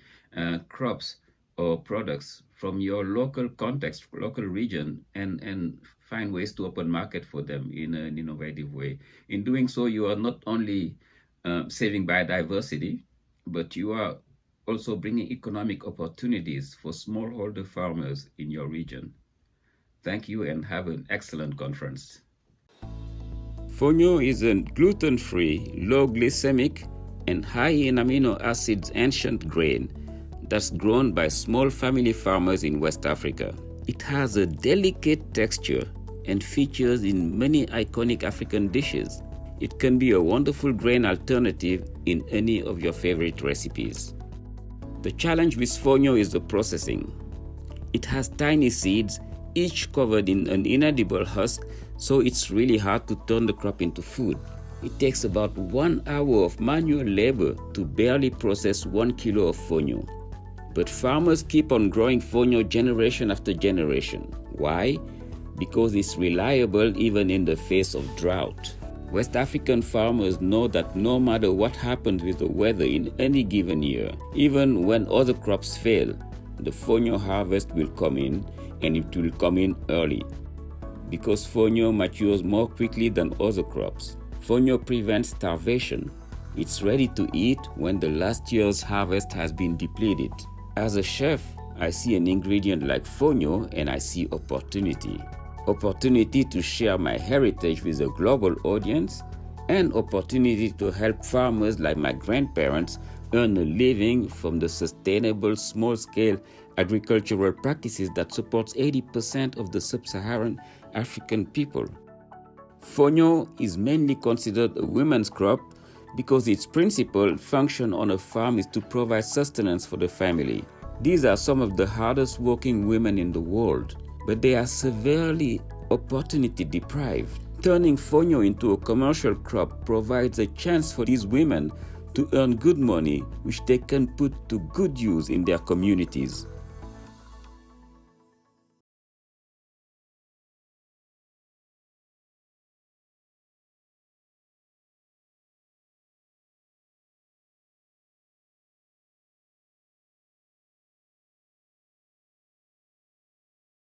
crops or products from your local context, local region, and find ways to open market for them in an innovative way. In doing so, you are not only saving biodiversity, but you are also bringing economic opportunities for smallholder farmers in your region. Thank you and have an excellent conference. Fonio is a gluten-free, low glycemic, and high in amino acids ancient grain that's grown by small family farmers in West Africa. It has a delicate texture and features in many iconic African dishes. It can be a wonderful grain alternative in any of your favorite recipes. The challenge with fonio is the processing. It has tiny seeds each covered in an inedible husk, so it's really hard to turn the crop into food. It takes about 1 hour of manual labor to barely process 1 kilo of fonio. But farmers keep on growing fonio generation after generation. Why? Because it's reliable even in the face of drought. West African farmers know that no matter what happens with the weather in any given year, even when other crops fail, the fonio harvest will come in, and it will come in early. Because fonio matures more quickly than other crops, fonio prevents starvation. It's ready to eat when the last year's harvest has been depleted. As a chef, I see an ingredient like fonio and I see opportunity. Opportunity to share my heritage with a global audience, and opportunity to help farmers like my grandparents earn a living from the sustainable small-scale agricultural practices that supports 80% of the sub-Saharan African people. Fonio is mainly considered a women's crop because its principal function on a farm is to provide sustenance for the family. These are some of the hardest working women in the world, but they are severely opportunity deprived. Turning fonio into a commercial crop provides a chance for these women to earn good money, which they can put to good use in their communities.